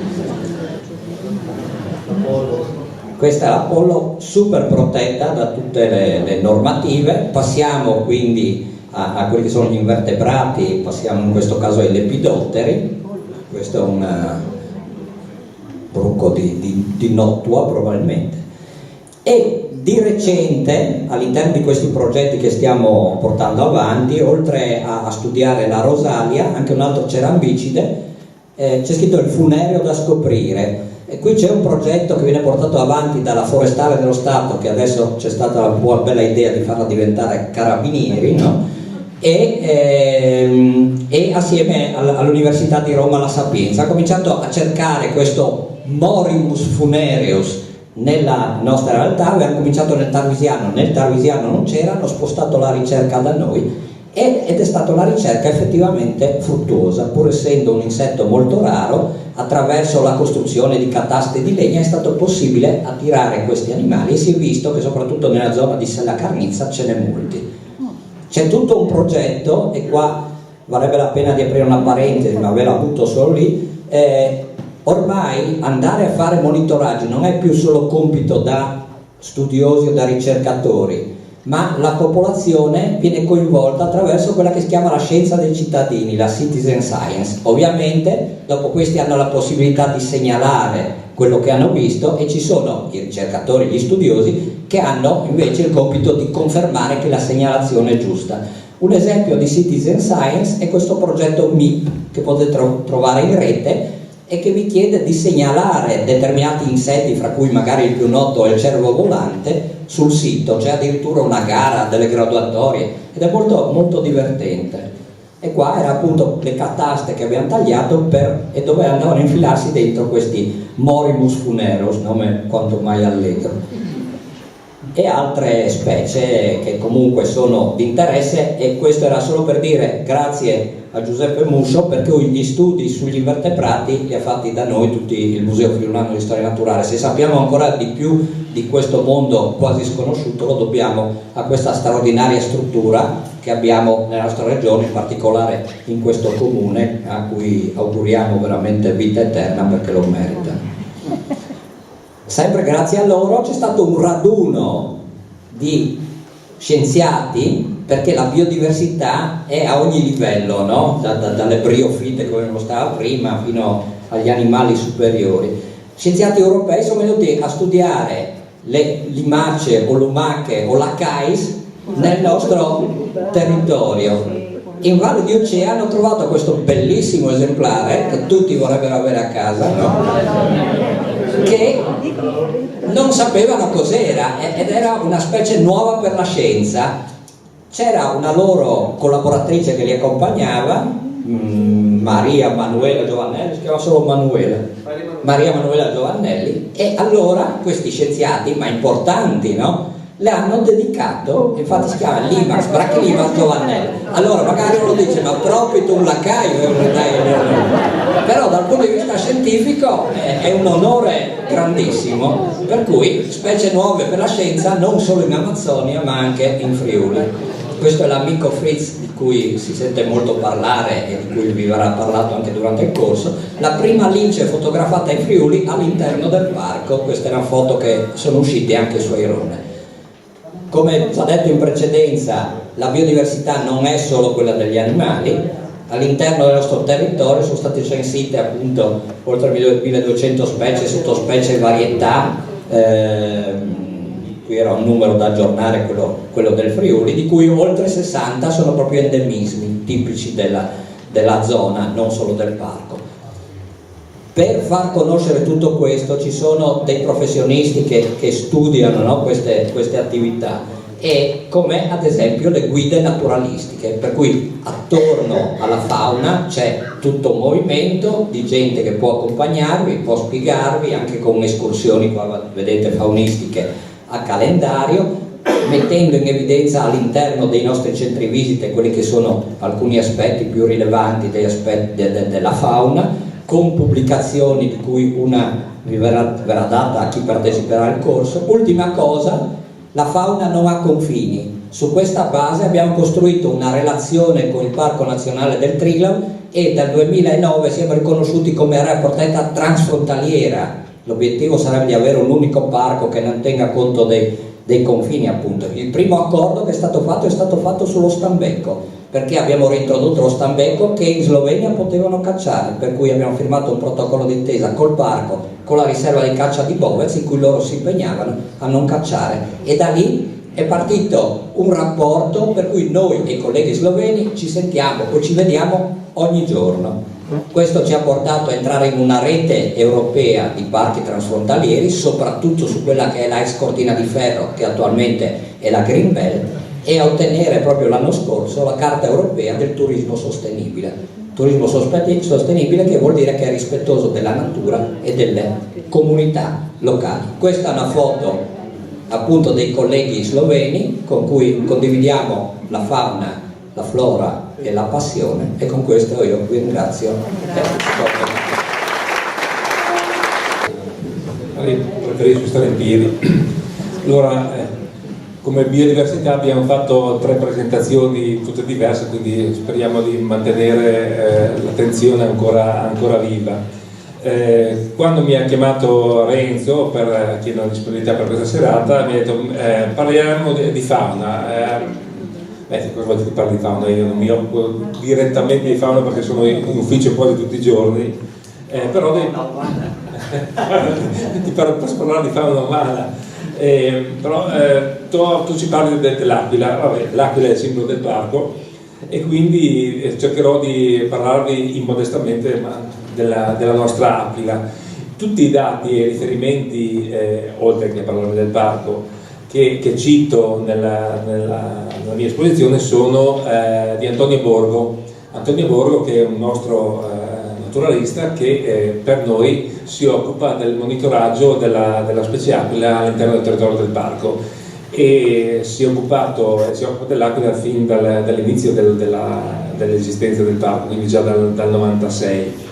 Questa è l'Apollo, super protetta da tutte le normative. Passiamo quindi a quelli che sono gli invertebrati, passiamo in questo caso ai lepidotteri. Questo è un bruco di nottua probabilmente. E di recente, all'interno di questi progetti che stiamo portando avanti, oltre a studiare la rosalia, anche un altro cerambicide, c'è scritto il funereo da scoprire. E qui c'è un progetto che viene portato avanti dalla Forestale dello Stato, che adesso c'è stata la bella idea di farla diventare carabinieri, no? E assieme all'Università di Roma La Sapienza ha cominciato a cercare questo Morimus funereus nella nostra realtà. Avevano cominciato nel Tarvisiano non c'era, hanno spostato la ricerca da noi ed è stata una ricerca effettivamente fruttuosa, pur essendo un insetto molto raro. Attraverso la costruzione di cataste di legna è stato possibile attirare questi animali e si è visto che soprattutto nella zona di Sella Carnizza ce n'è molti. C'è tutto un progetto, e qua varrebbe la pena di aprire una parentesi, ma ve la butto solo lì. Ormai andare a fare monitoraggi non è più solo compito da studiosi o da ricercatori, ma la popolazione viene coinvolta attraverso quella che si chiama la scienza dei cittadini, la citizen science. Ovviamente dopo questi hanno la possibilità di segnalare quello che hanno visto, e ci sono i ricercatori, gli studiosi, che hanno invece il compito di confermare che la segnalazione è giusta. Un esempio di citizen science è questo progetto MIP, che potete trovare in rete, e che vi chiede di segnalare determinati insetti, fra cui magari il più noto è il cervo volante, sul sito. C'è addirittura una gara, delle graduatorie, ed è molto, molto divertente. E qua era appunto le cataste che abbiamo tagliato e dove andavano a infilarsi dentro questi Morimus funereus, nome quanto mai allegro, e altre specie che comunque sono di interesse. E questo era solo per dire grazie a Giuseppe Muscio, perché gli studi sugli invertebrati li ha fatti da noi tutti il Museo Friulano di Storia Naturale. Se sappiamo ancora di più di questo mondo quasi sconosciuto, lo dobbiamo a questa straordinaria struttura che abbiamo nella nostra regione, in particolare in questo comune, a cui auguriamo veramente vita eterna perché lo merita. Sempre grazie a loro c'è stato un raduno di scienziati, perché la biodiversità è a ogni livello, no? Dalle briofite, come mostrava prima, fino agli animali superiori. Scienziati europei sono venuti a studiare le limace o lumache o la cais nel nostro territorio. In Valle di Ocea hanno trovato questo bellissimo esemplare che tutti vorrebbero avere a casa, no? Che non sapevano cos'era, ed era una specie nuova per la scienza. C'era una loro collaboratrice che li accompagnava, Maria Manuela Giovannelli, si chiama solo Maria Manuela Giovannelli, e allora questi scienziati, ma importanti, no? Le hanno dedicato, infatti si chiama Limax, Brachilimax Giovannelli. Allora magari uno dice, ma proprio un lacaio, però dal punto di vista scientifico è un onore grandissimo, per cui specie nuove per la scienza non solo in Amazzonia ma anche in Friuli. Questo è l'amico Fritz, di cui si sente molto parlare e di cui vi verrà parlato anche durante il corso. La prima lince fotografata in Friuli all'interno del parco. Queste erano foto che sono uscite anche su Airone. Come già detto in precedenza, la biodiversità non è solo quella degli animali. All'interno del nostro territorio sono state censite appunto oltre 1200 specie, sottospecie e varietà. qui era un numero da aggiornare, quello del Friuli, di cui oltre 60 sono proprio endemismi tipici della zona, non solo del parco. Per far conoscere tutto questo ci sono dei professionisti che studiano, no, queste attività, e come ad esempio le guide naturalistiche, per cui attorno alla fauna c'è tutto un movimento di gente che può accompagnarvi, può spiegarvi anche con escursioni, qua vedete, faunistiche a calendario, mettendo in evidenza all'interno dei nostri centri visite quelli che sono alcuni aspetti più rilevanti degli aspetti della fauna, con pubblicazioni di cui una vi verrà data a chi parteciperà al corso. Ultima cosa, la fauna non ha confini. Su questa base abbiamo costruito una relazione con il Parco Nazionale del Triglav e dal 2009 siamo riconosciuti come area protetta transfrontaliera. L'obiettivo sarebbe di avere un unico parco che non tenga conto dei confini, appunto. Il primo accordo che è stato fatto sullo stambecco, perché abbiamo reintrodotto lo stambecco che in Slovenia potevano cacciare, per cui abbiamo firmato un protocollo d'intesa col parco, con la riserva di caccia di Bovec, in cui loro si impegnavano a non cacciare, e da lì è partito un rapporto per cui noi e i colleghi sloveni ci sentiamo o ci vediamo ogni giorno. Questo ci ha portato a entrare in una rete europea di parchi transfrontalieri, soprattutto su quella che è la ex cortina di ferro, che attualmente è la Green Belt, e a ottenere proprio l'anno scorso la Carta Europea del turismo sostenibile. Turismo sostenibile che vuol dire che è rispettoso della natura e delle comunità locali. Questa è una foto appunto dei colleghi sloveni con cui condividiamo la fauna, la flora e la passione, e con questo io vi ringrazio. Preferisco stare in piedi. Allora, come biodiversità abbiamo fatto 3 presentazioni tutte diverse, quindi speriamo di mantenere l'attenzione ancora viva. Quando mi ha chiamato Renzo per chiedere la disponibilità per questa serata, mi ha detto parliamo di fauna. Cosa vuoi che parli di fauna? Io non mi occupo direttamente di fauna perché sono in ufficio quasi tutti i giorni, però ti posso parlare di fauna umana. Però tu ci parli dell'aquila. Vabbè, l'aquila è il simbolo del parco e quindi cercherò di parlarvi immodestamente della nostra aquila. Tutti i dati e riferimenti, oltre che parlarvi del parco, che cito nella mia esposizione sono di Antonio Borgo, che è un nostro naturalista che per noi si occupa del monitoraggio della specie aquila all'interno del territorio del parco, e si occupa dell'aquila fin dall'inizio dell'esistenza del parco, quindi già dal 96.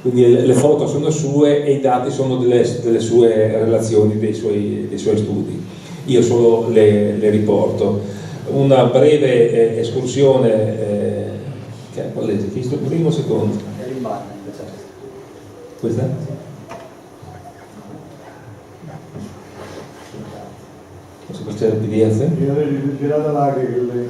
Quindi le foto sono sue e i dati sono delle sue relazioni, dei suoi studi. Io solo le riporto. Una breve escursione, qual è? Visto il primo o il secondo? Questa? Posso passare il PDF? Girata là che lei...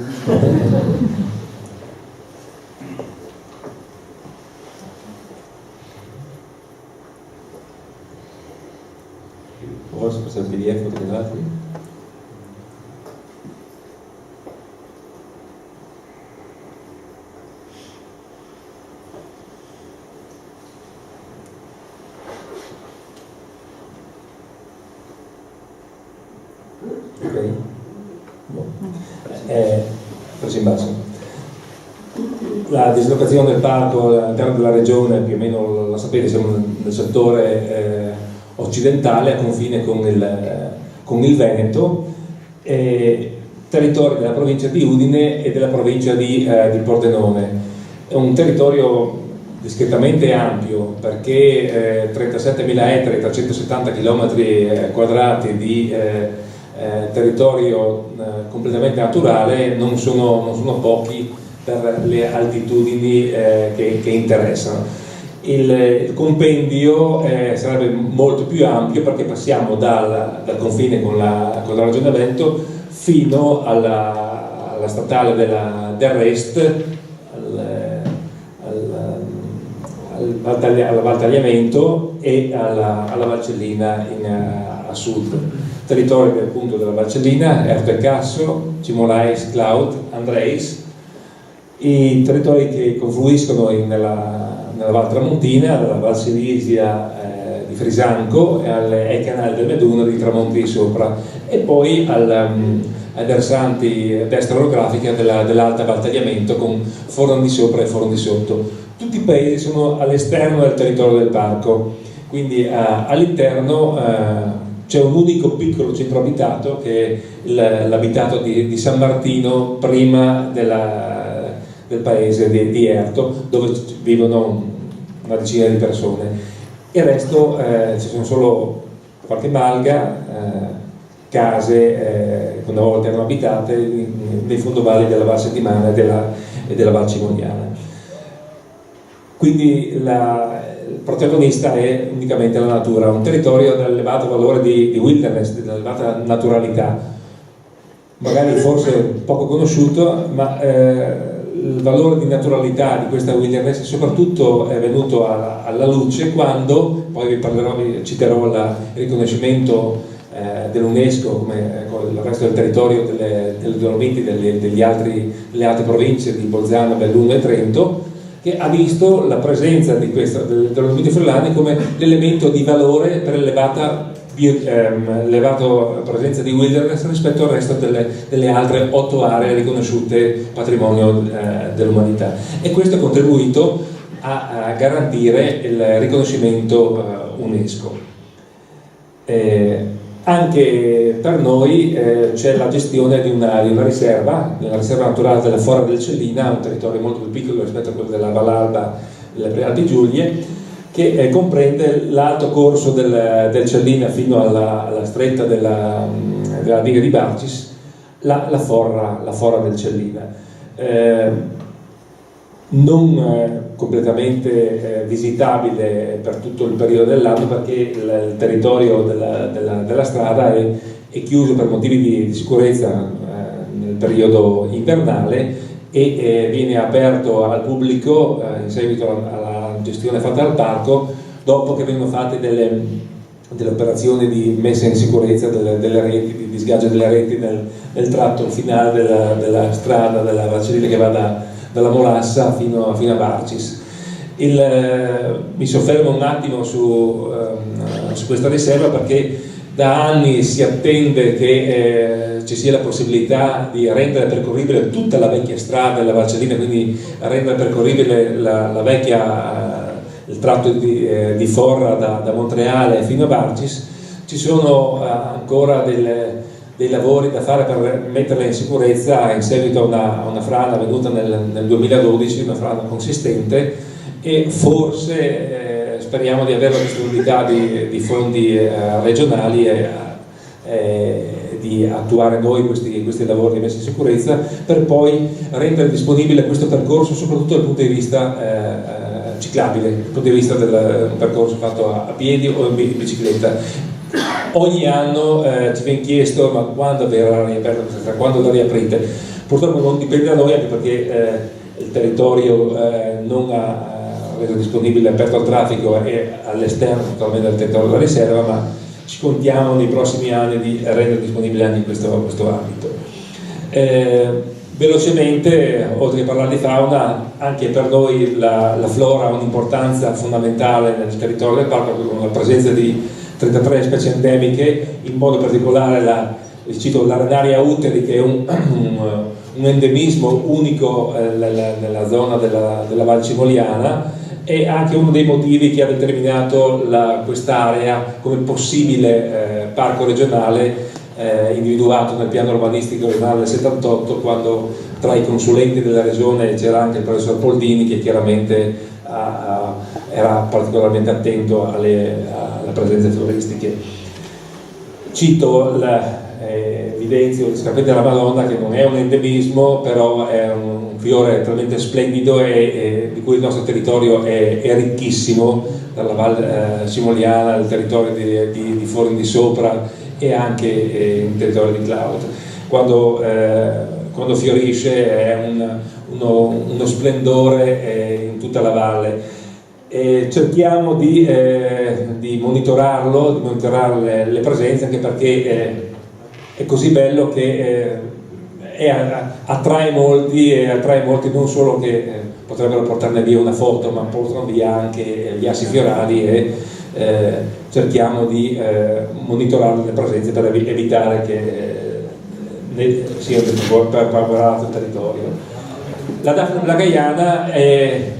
Posso passare il PDF tra gli altri? Preso in basso. La dislocazione del parco all'interno della regione, più o meno la sapete, siamo nel settore occidentale a confine con il Veneto, territorio della provincia di Udine e della provincia di Pordenone. È un territorio discretamente ampio perché 37.000 ettari, 370 km quadrati di territorio completamente naturale non sono pochi per le altitudini che interessano. Il compendio sarebbe molto più ampio perché passiamo dal confine con la regione Veneto fino alla statale del Rest, al Val Tagliamento e alla Valcellina a sud. Territori appunto della Valcellina, Ertecasso, Cimolais, Cloud, Andreis, i territori che confluiscono nella Val Tramontina, dalla Val Silisia di Frisanco e ai canali del Meduno di Tramonti di Sopra, e poi ai versanti destra orografica dell'Alta Val Tagliamento con Forno di Sopra e Forno di Sotto. Tutti i paesi sono all'esterno del territorio del parco, quindi all'interno c'è un unico piccolo centro abitato che è l'abitato di San Martino, prima del paese di Erto, dove vivono una decina di persone. Il resto ci sono solo qualche malga, case che una volta erano abitate nei fondovalli della Val Settimana e della Val Cimoniana. Quindi il protagonista è unicamente la natura, un territorio ad elevato valore di wilderness, di elevata naturalità, magari forse poco conosciuto, ma il valore di naturalità di questa wilderness soprattutto è venuto alla luce quando, poi vi citerò il riconoscimento dell'UNESCO come il resto del territorio delle Dolomiti, delle altre province di Bolzano, Belluno e Trento, che ha visto la presenza delle Dolomiti friulane come l'elemento di valore per l'elevata presenza di wilderness rispetto al resto delle altre 8 aree riconosciute patrimonio dell'umanità, e questo ha contribuito a garantire il riconoscimento UNESCO. Anche per noi c'è la gestione di una riserva, la riserva naturale della Fora del Cellina, un territorio molto più piccolo rispetto a quello della Vallalba e delle Prealpi Giulie, che comprende l'alto corso del Cellina fino alla stretta della diga di Barcis, la Fora del Cellina. Non completamente visitabile per tutto il periodo dell'anno, perché il territorio della strada è chiuso per motivi di sicurezza nel periodo invernale, e viene aperto al pubblico in seguito alla gestione fatta dal parco, dopo che vengono fatte delle operazioni di messa in sicurezza delle reti, di disgaggio delle reti nel tratto finale della strada della Valcellina che va dalla Molassa fino a Barcis. Mi soffermo un attimo su questa riserva, perché da anni si attende che ci sia la possibilità di rendere percorribile tutta la vecchia strada della Valcellina, quindi rendere percorribile il tratto di Forra da Montreale fino a Barcis. Ci sono ancora dei lavori da fare per metterla in sicurezza in seguito a una frana avvenuta nel 2012, una frana consistente, e forse speriamo di avere la disponibilità di fondi regionali e di attuare noi questi lavori di messa in sicurezza, per poi rendere disponibile questo percorso soprattutto dal punto di vista ciclabile, dal punto di vista del percorso fatto a piedi o in bicicletta. Ogni anno ci viene chiesto: ma quando verrà riaperta, quando la riaprite? Purtroppo non dipende da noi, anche perché il territorio non ha reso disponibile, aperto al traffico e all'esterno totalmente del territorio della riserva, ma ci contiamo nei prossimi anni di rendere disponibile anche questo ambito. Velocemente, oltre che parlare di fauna, anche per noi la flora ha un'importanza fondamentale nel territorio del parco, con la presenza di 33 specie endemiche, in modo particolare cito l'Arenaria uteri, che è un endemismo unico nella zona della Val Cimoliana, e anche uno dei motivi che ha determinato quest'area come possibile parco regionale, individuato nel piano urbanistico regionale del 78, quando tra i consulenti della regione c'era anche il professor Poldini, che chiaramente era particolarmente attento alle presenze floristiche. Cito evidenzio il Scarpetta della Madonna, che non è un endemismo, però è un fiore talmente splendido e di cui il nostro territorio è ricchissimo, dalla Val Cimoliana al territorio di Forni di Sopra e anche in territorio di Cloud. Quando fiorisce è uno splendore in tutta la valle. cerchiamo di monitorare le presenze, anche perché è così bello che attrae molti non solo che potrebbero portarne via una foto, ma portano via anche gli assi fiorali, e cerchiamo di monitorare le presenze per evitare che sia popolato il territorio. La Daphne blagaiana è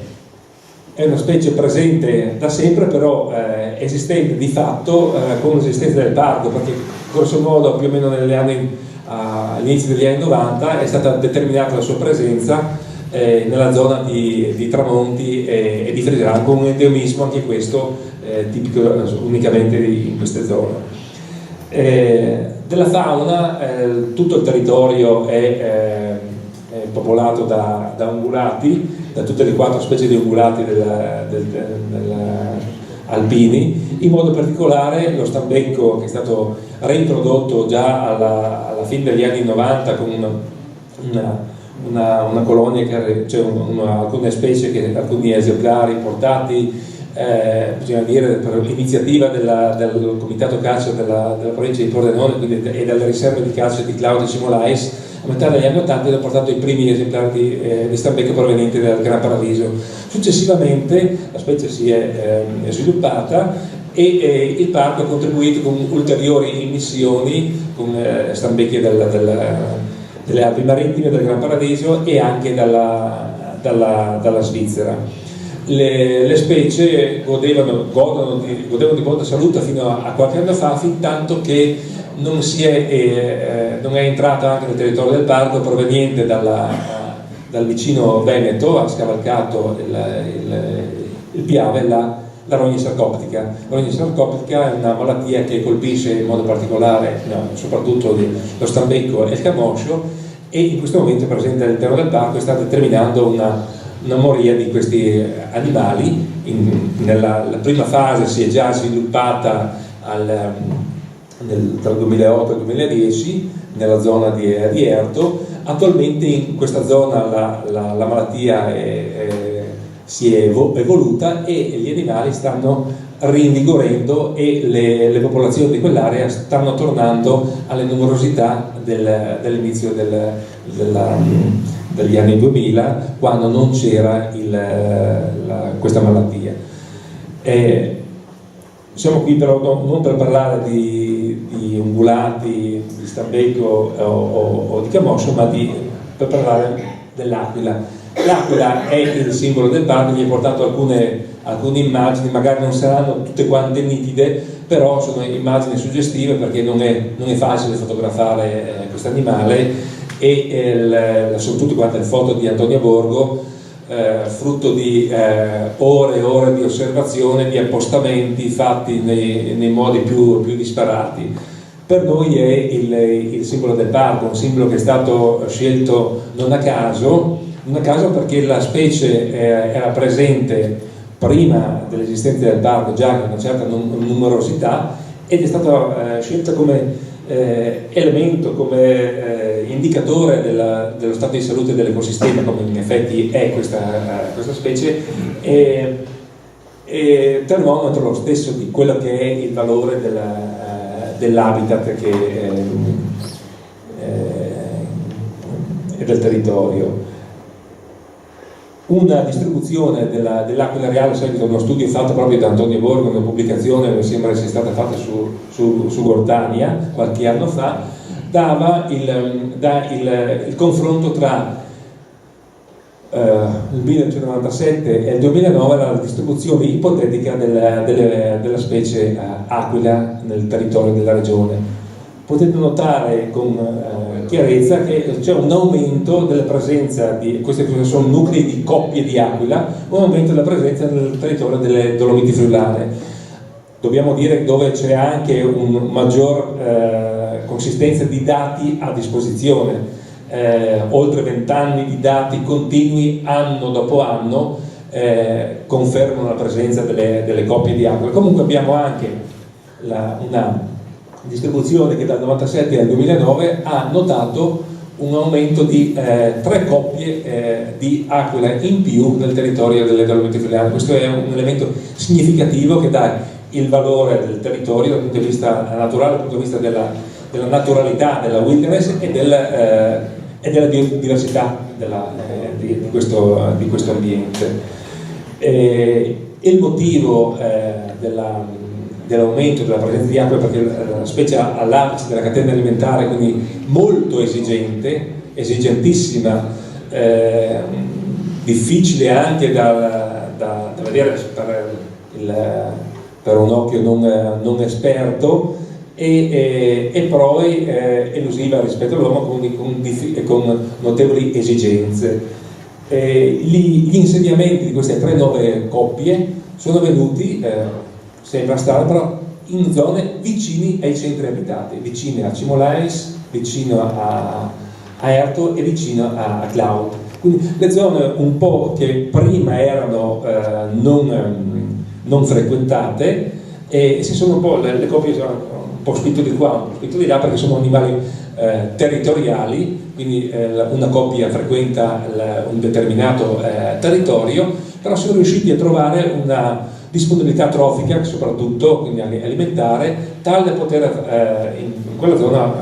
una specie presente da sempre, però esistente di fatto con l'esistenza del parco, perché grosso modo più o meno all'inizio degli anni 90 è stata determinata la sua presenza nella zona di Tramonti e di Frisano, con un endemismo anche questo tipico unicamente in queste zone. Della fauna, tutto il territorio è popolato da ungulati, da tutte le 4 specie di ungulati alpini, in modo particolare lo stambecco, che è stato reintrodotto già alla fine degli anni 90 con una colonia, alcune specie, alcuni esemplari portati, bisogna dire, per iniziativa del Comitato Caccia della provincia di Pordenone e delle riserve di caccia di Claudio Cimolais. A metà degli anni 80 hanno portato i primi esemplari di stambecco provenienti dal Gran Paradiso. Successivamente la specie si è sviluppata e il parco ha contribuito con ulteriori immissioni con stambecchi delle Alpi Marittime, del Gran Paradiso e anche dalla Svizzera. Le specie godevano di molta salute fino a qualche anno fa, fin tanto che non è entrata anche nel territorio del parco, proveniente dal vicino Veneto, ha scavalcato il Piave, la rogna sarcoptica. La rogna sarcoptica è una malattia che colpisce in modo particolare soprattutto lo stambecco e il camoscio, e in questo momento è presente all'interno del parco e sta determinando una moria di questi animali. La prima fase si è già sviluppata tra il 2008 e il 2010 nella zona di Erto. Attualmente in questa zona la malattia si è evoluta e gli animali stanno rinvigorendo, e le popolazioni di quell'area stanno tornando alle numerosità dell'inizio degli anni 2000, quando non c'era questa malattia. Siamo qui però non per parlare di ungulati, di stambecco o di camoscio, ma per parlare dell'aquila. L'aquila è il simbolo del parco. Vi ho portato alcune immagini, magari non saranno tutte quante nitide, però sono immagini suggestive, perché non è facile fotografare questo animale, e soprattutto quante le foto di Antonio Borgo, frutto di ore e ore di osservazione, di appostamenti fatti nei modi più disparati. Per noi è il simbolo del parco, un simbolo che è stato scelto non a caso, perché la specie era presente prima dell'esistenza del parco, già con una certa numerosità, ed è stata scelta come elemento, come indicatore dello stato di salute dell'ecosistema, come in effetti è questa specie, e termometro lo stesso di quello che è il valore dell'habitat che è del territorio. Una distribuzione dell'aquila reale, seguito a uno studio fatto proprio da Antonio Borgo, una pubblicazione che mi sembra sia stata fatta su Gortania qualche anno fa, dà il confronto tra il 1997 e il 2009, la distribuzione ipotetica della specie aquila nel territorio della regione. Potete notare con chiarezza che c'è un aumento della presenza di questi sono nuclei di coppie di aquila, un aumento della presenza nel territorio delle Dolomiti Friulane. Dobbiamo dire dove c'è anche una maggior consistenza di dati a disposizione, oltre 20 anni di dati continui anno dopo anno confermano la presenza delle coppie di aquila. Comunque abbiamo anche una distribuzione che dal 97 al 2009 ha notato un aumento di 3 coppie di aquila in più nel territorio delle Dolomiti Friulane. Questo è un elemento significativo che dà il valore del territorio dal punto di vista naturale, dal punto di vista della naturalità della wilderness e della biodiversità di questo ambiente. Il motivo dell'aumento della presenza di acqua è perché la specie ha all'apice della catena alimentare, quindi molto esigente, esigentissima, difficile anche da vedere per un occhio non esperto, e poi elusiva rispetto all'uomo con notevoli esigenze. Gli insediamenti di queste 3 nuove coppie sono venuti, sembra strano, però in zone vicini ai centri abitati, vicine a Cimolais, vicino a Erto e vicino a Cloud. Quindi le zone un po' che prima erano non frequentate, e si sono un po', le coppie sono un po' spinto di qua, un po' spinto di là, perché sono animali territoriali, quindi una coppia frequenta un determinato territorio, però sono riusciti a trovare una disponibilità trofica, soprattutto, quindi alimentare, tale da poter in quella zona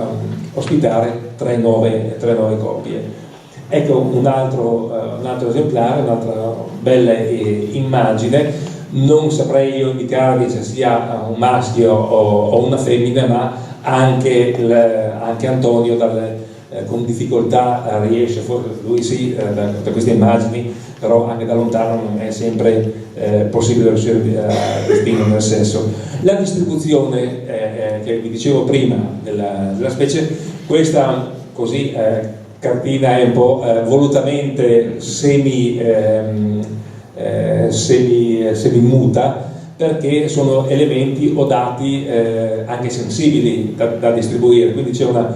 ospitare 3 nuove coppie. Ecco un altro esemplare, un'altra bella immagine. Non saprei io indicarvi se sia un maschio o una femmina, ma anche Antonio con difficoltà riesce, forse lui sì, da queste immagini, però anche da lontano non è sempre possibile riuscire a distinguere nel senso. La distribuzione che vi dicevo prima della specie, questa così cartina è un po' volutamente semimuta, perché sono elementi o dati anche sensibili da distribuire, quindi c'è la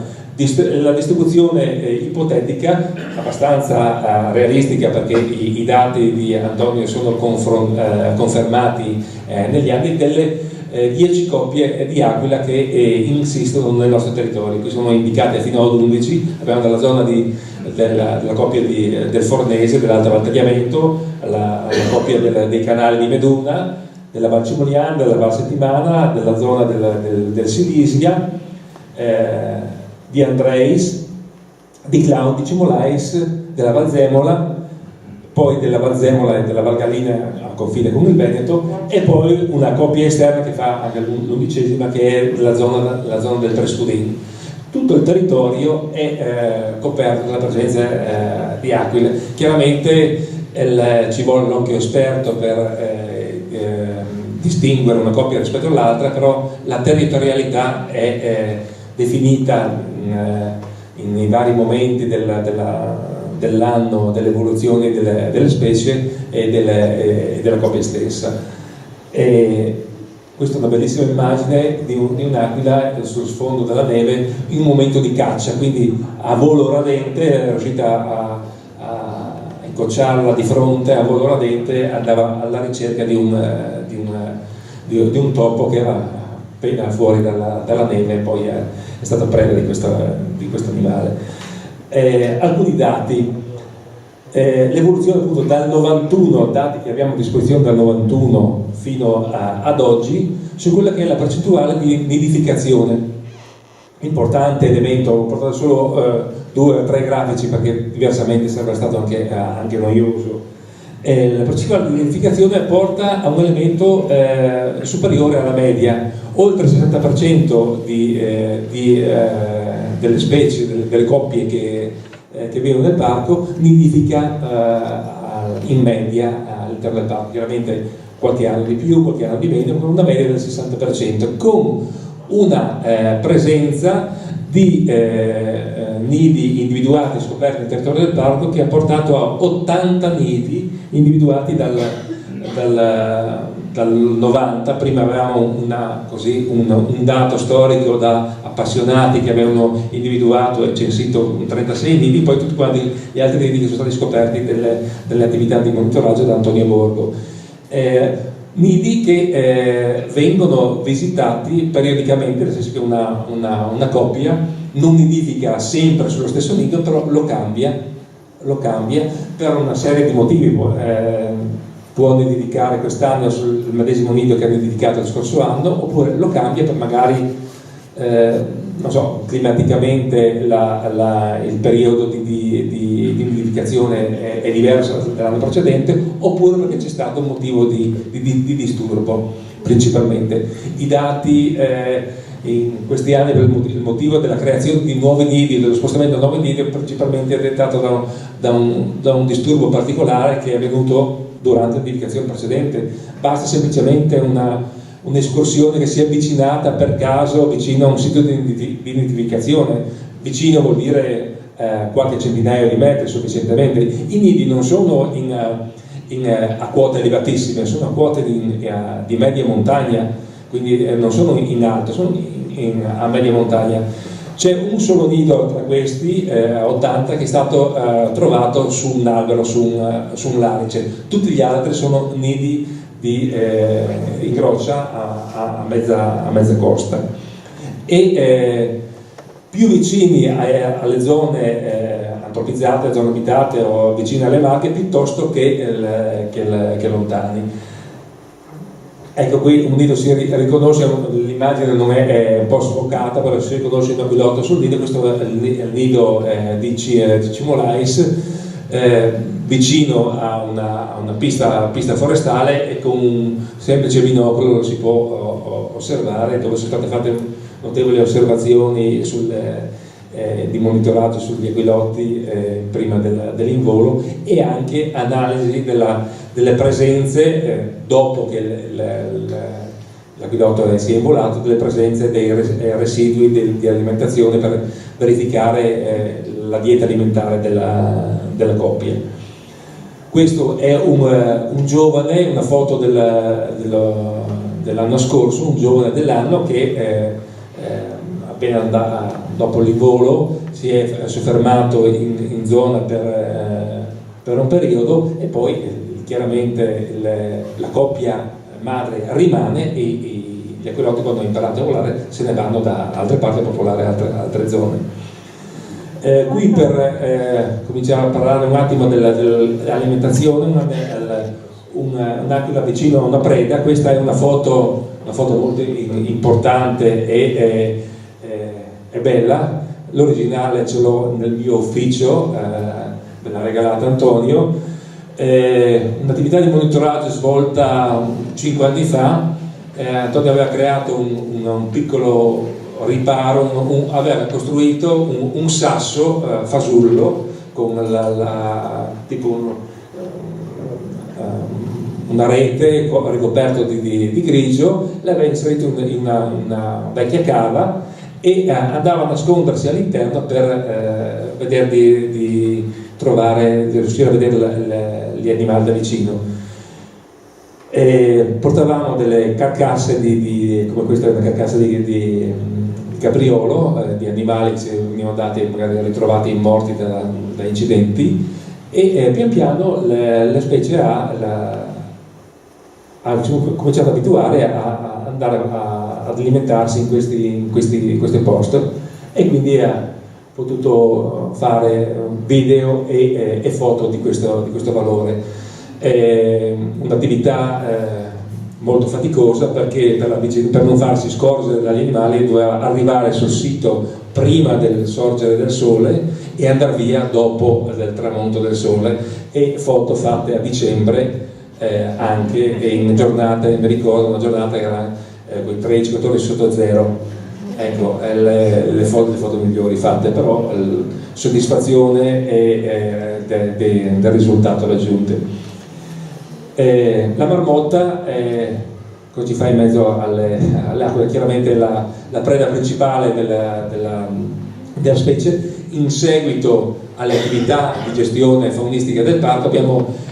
distribuzione ipotetica abbastanza realistica, perché i dati di Antonio sono confermati negli anni, delle 10 coppie di aquila che insistono nel nostro territorio. Qui sono indicate fino ad 11, abbiamo dalla zona della coppia del Fornese, dell'Alta Val Tagliamento, la coppia dei canali di Meduna, della Val Cimoliana, della Val Settimana, della zona del Silisia, di Andreis, di Cloud, di Cimolais, della Val Zemola, poi della Val Zemola e della Val Gallina a confine con il Veneto, e poi una coppia esterna che fa anche l'11ª, che è la zona del Trestudin. Tutto il territorio è coperto dalla presenza di aquile. Chiaramente ci vuole l'occhio esperto per distinguere una coppia rispetto all'altra, però la territorialità è definita nei vari momenti dell'anno, dell'evoluzione delle specie e della coppia stessa. Questa è una bellissima immagine di un'aquila sul sfondo della neve in un momento di caccia, quindi a volo radente, è riuscita a incrociarla di fronte, a volo radente andava alla ricerca di un topo che era appena fuori dalla neve, e poi è stata preda di questo animale. Alcuni dati, l'evoluzione appunto dal 91, dati che abbiamo a disposizione dal 91 fino ad oggi, su quella che è la percentuale di nidificazione. Importante elemento, ho portato solo 2 o 3 grafici perché diversamente sarebbe stato anche noioso. La percentuale di nidificazione porta a un elemento superiore alla media. Oltre il 60% delle specie, delle coppie che vivono nel parco nidifica in media all'interno del parco. Chiaramente qualche anno di più, qualche anno di meno, con una media del 60%, con una presenza di nidi individuati scoperti nel territorio del parco che ha portato a 80 nidi individuati dal 90. Prima avevamo un dato storico da appassionati che avevano individuato e censito 36 nidi, poi tutti quanti gli altri nidi che sono stati scoperti delle attività di monitoraggio da Antonio Borgo. nidi che vengono visitati periodicamente, nel senso che una coppia non nidifica sempre sullo stesso nido, però lo cambia per una serie di motivi. Può nidificare quest'anno sul medesimo nido che ha nidificato lo scorso anno, oppure lo cambia per magari non so, climaticamente il periodo di nidificazione è diverso dall'anno precedente, oppure perché c'è stato un motivo di disturbo. Principalmente i dati in questi anni, per il motivo della creazione di nuovi nidi, dello spostamento di nuovi nidi, principalmente è dettato da un disturbo particolare che è avvenuto durante la nidificazione precedente. Basta semplicemente un'escursione che si è avvicinata per caso vicino a un sito di nidificazione. Vicino vuol dire qualche centinaio di metri sufficientemente. I nidi non sono a quote elevatissime, sono a quote di media montagna, quindi non sono in alto, sono a media montagna. C'è un solo nido tra questi, 80, che è stato trovato su un albero, su un larice. Tutti gli altri sono nidi in roccia a mezza costa. E più vicini alle zone antropizzate, zone abitate o vicine alle Marche, piuttosto che lontani. Ecco, qui un nido si riconosce, l'immagine non è un po' sfocata, però si riconosce il aquilotto sul nido. Questo è il nido di Cimolais, vicino a una pista forestale, e con un semplice binocolo lo si può osservare, dove sono state fatte notevoli osservazioni di monitoraggio sugli aquilotti prima dell'involo, e anche analisi delle presenze dopo che l'aquilotto sia involato, delle presenze dei residui di alimentazione, per verificare la dieta alimentare della coppia. Questo è un giovane, una foto dell'anno scorso, un giovane dell'anno che appena dopo l'involo si è soffermato in zona per un periodo, e poi chiaramente la coppia madre rimane, e gli aquilotti, quando hanno imparato a volare, se ne vanno da altre parti a popolare altre zone. Qui per cominciare a parlare un attimo dell'alimentazione, un'aquila vicino a una preda. Questa è una foto molto importante e bella. L'originale ce l'ho nel mio ufficio, me l'ha regalata Antonio. Un'attività di monitoraggio svolta 5 anni fa. Antonio aveva creato un piccolo riparo, aveva costruito un sasso fasullo con tipo una rete ricoperto di grigio, l'aveva inserito in una vecchia cava, e andava a nascondersi all'interno per vedere di riuscire a vedere gli animali da vicino. Portavamo delle carcasse come questa è una carcassa di capriolo, di animali che venivano dati, magari ritrovati morti da incidenti, e pian piano la specie ha cominciato ad abituare a andare ad alimentarsi in questi posti, e quindi ha potuto fare video e foto di questo valore. Un'attività molto faticosa, perché per non farsi scorgere dagli animali doveva arrivare sul sito prima del sorgere del sole e andare via dopo il tramonto del sole, e foto fatte a dicembre, anche in giornate, mi ricordo una giornata che era con 13-14 sotto zero. Ecco, le foto migliori fatte, però soddisfazione del risultato raggiunto. La marmotta, cosa ci fa in mezzo alle acque? Chiaramente la preda principale della specie. In seguito alle attività di gestione faunistica del parco abbiamo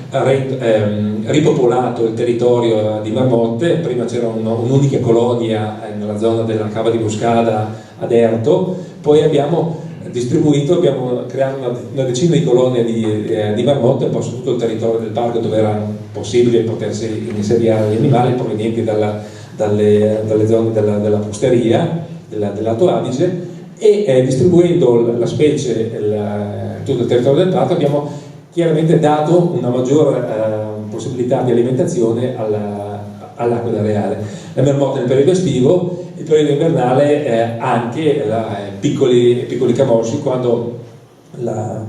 ripopolato il territorio di marmotte. Prima c'era un'unica colonia nella zona della cava di Buscada ad Erto, poi abbiamo distribuito, abbiamo creato una decina di colonie di marmotte un po' su tutto il territorio del parco, dove era possibile potersi insediare gli animali provenienti dalle zone della posteria dell'Alto Adige, e distribuendo la specie tutto il territorio del parco abbiamo chiaramente dato una maggiore possibilità di alimentazione all'aquila reale. La marmotta nel periodo estivo, il periodo invernale anche piccoli camosci, quando la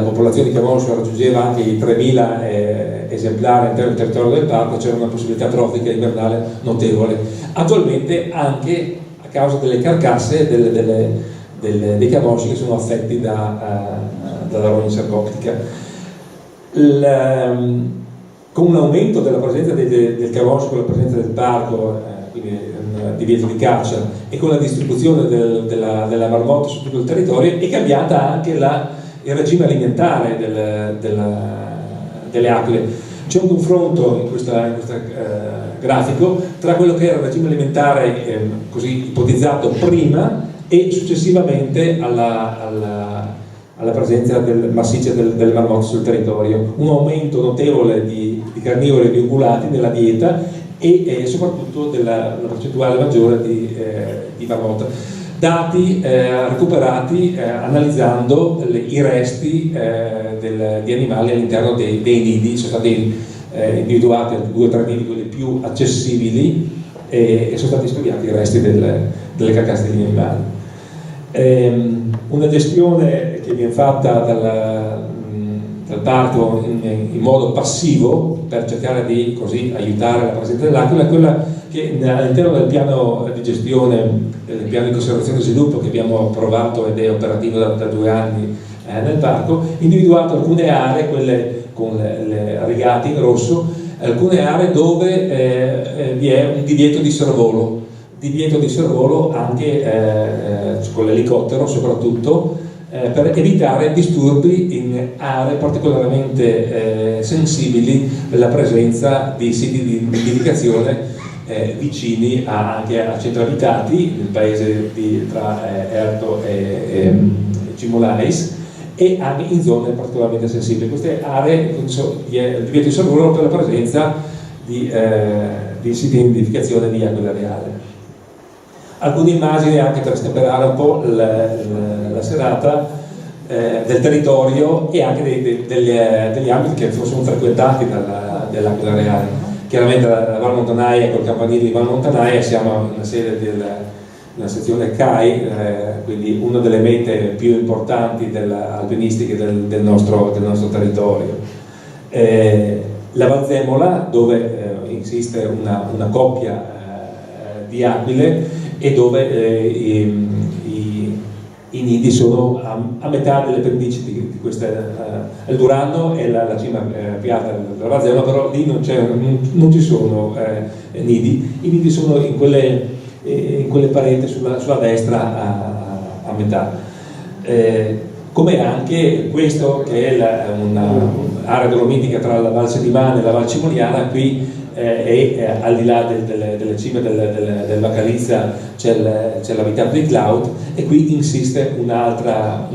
popolazione di camosci raggiungeva anche i 3.000 esemplari all'interno del territorio del parco, c'era una possibilità trofica invernale notevole. Attualmente anche a causa delle carcasse dei camosci che sono affetti dalla rogna sarcoptica. Con un aumento della presenza del camoscio, con la presenza del parco, quindi un divieto di caccia, e con la distribuzione della marmotta su tutto il territorio, è cambiata anche il regime alimentare delle aquile. C'è un confronto in questo grafico tra quello che era il regime alimentare così ipotizzato prima e successivamente alla presenza massiccia delle marmotte sul territorio. Un aumento notevole di carnivori e di ungulati nella dieta e soprattutto della percentuale maggiore di marmotta. Dati recuperati analizzando i resti di animali all'interno dei nidi. Sono stati individuati 2 o 3 nidi, quelli più accessibili, e sono stati studiati i resti delle carcasse degli animali. Una gestione che viene fatta dal parco in modo passivo per cercare di così aiutare la presenza dell'aquila è quella che all'interno del piano di gestione, del piano di conservazione e sviluppo che abbiamo approvato ed è operativo da 2 anni nel parco, individuato alcune aree, quelle con le rigate in rosso, alcune aree dove vi è un divieto di sorvolo anche con l'elicottero soprattutto, per evitare disturbi in aree particolarmente sensibili per la presenza di siti di nidificazione vicini anche a centri abitati nel paese tra Erto e Cimolais, e anche in zone particolarmente sensibili. Queste aree il divieto di sorvolo per la presenza di siti di nidificazione di aquila reale. Alcune immagini anche per stemperare un po' la serata del territorio e anche degli ambiti che sono frequentati dell'aquila reale. Chiaramente la Val Montanaia, col campanile di Val Montanaia, siamo nella sede della sezione CAI, quindi una delle mete più importanti alpinistiche del nostro territorio. La Val Zemola, dove insiste una coppia di aquile e dove i nidi sono a metà delle pendici di questa. Il Durano è la cima piatta della Val Zemola, però lì non ci sono nidi. I nidi sono in quelle pareti sulla destra a metà. Come anche questo che è un'area dolomitica tra la Val Sedimana e la Val Cimoliana, qui e al di là delle cime del Bacalizza c'è l'abitato di Cloud, e qui insiste un'altra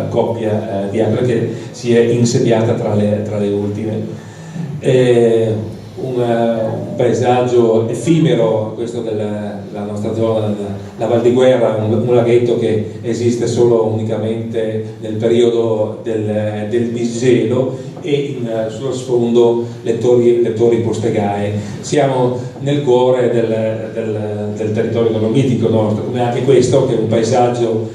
coppia di aquile che si è insediata tra le ultime. Un paesaggio effimero questo della nostra zona, la Val di Guerra, un laghetto che esiste unicamente nel periodo del disgelo, e sullo sfondo le torri Postegae. Siamo nel cuore del territorio dolomitico nostro, come anche questo, che è un paesaggio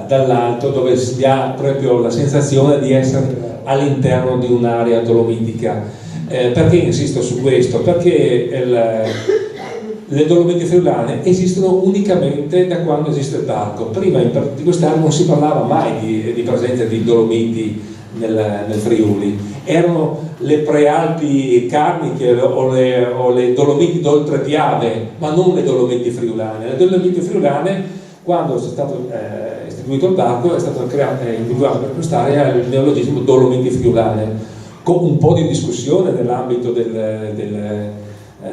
dall'alto, dove si ha proprio la sensazione di essere all'interno di un'area dolomitica. Perché insisto su questo? Perché le Dolomiti friulane esistono unicamente da quando esiste il parco. Prima di quest'area non si parlava mai di presenza di Dolomiti nel Friuli. Erano le prealpi carniche o le Dolomiti d'Oltre Piave, ma non le Dolomiti friulane. Le Dolomiti friulane, quando è stato istituito il parco, è stato individuato per quest'area il neologismo Dolomiti friulane, con un po' di discussione nell'ambito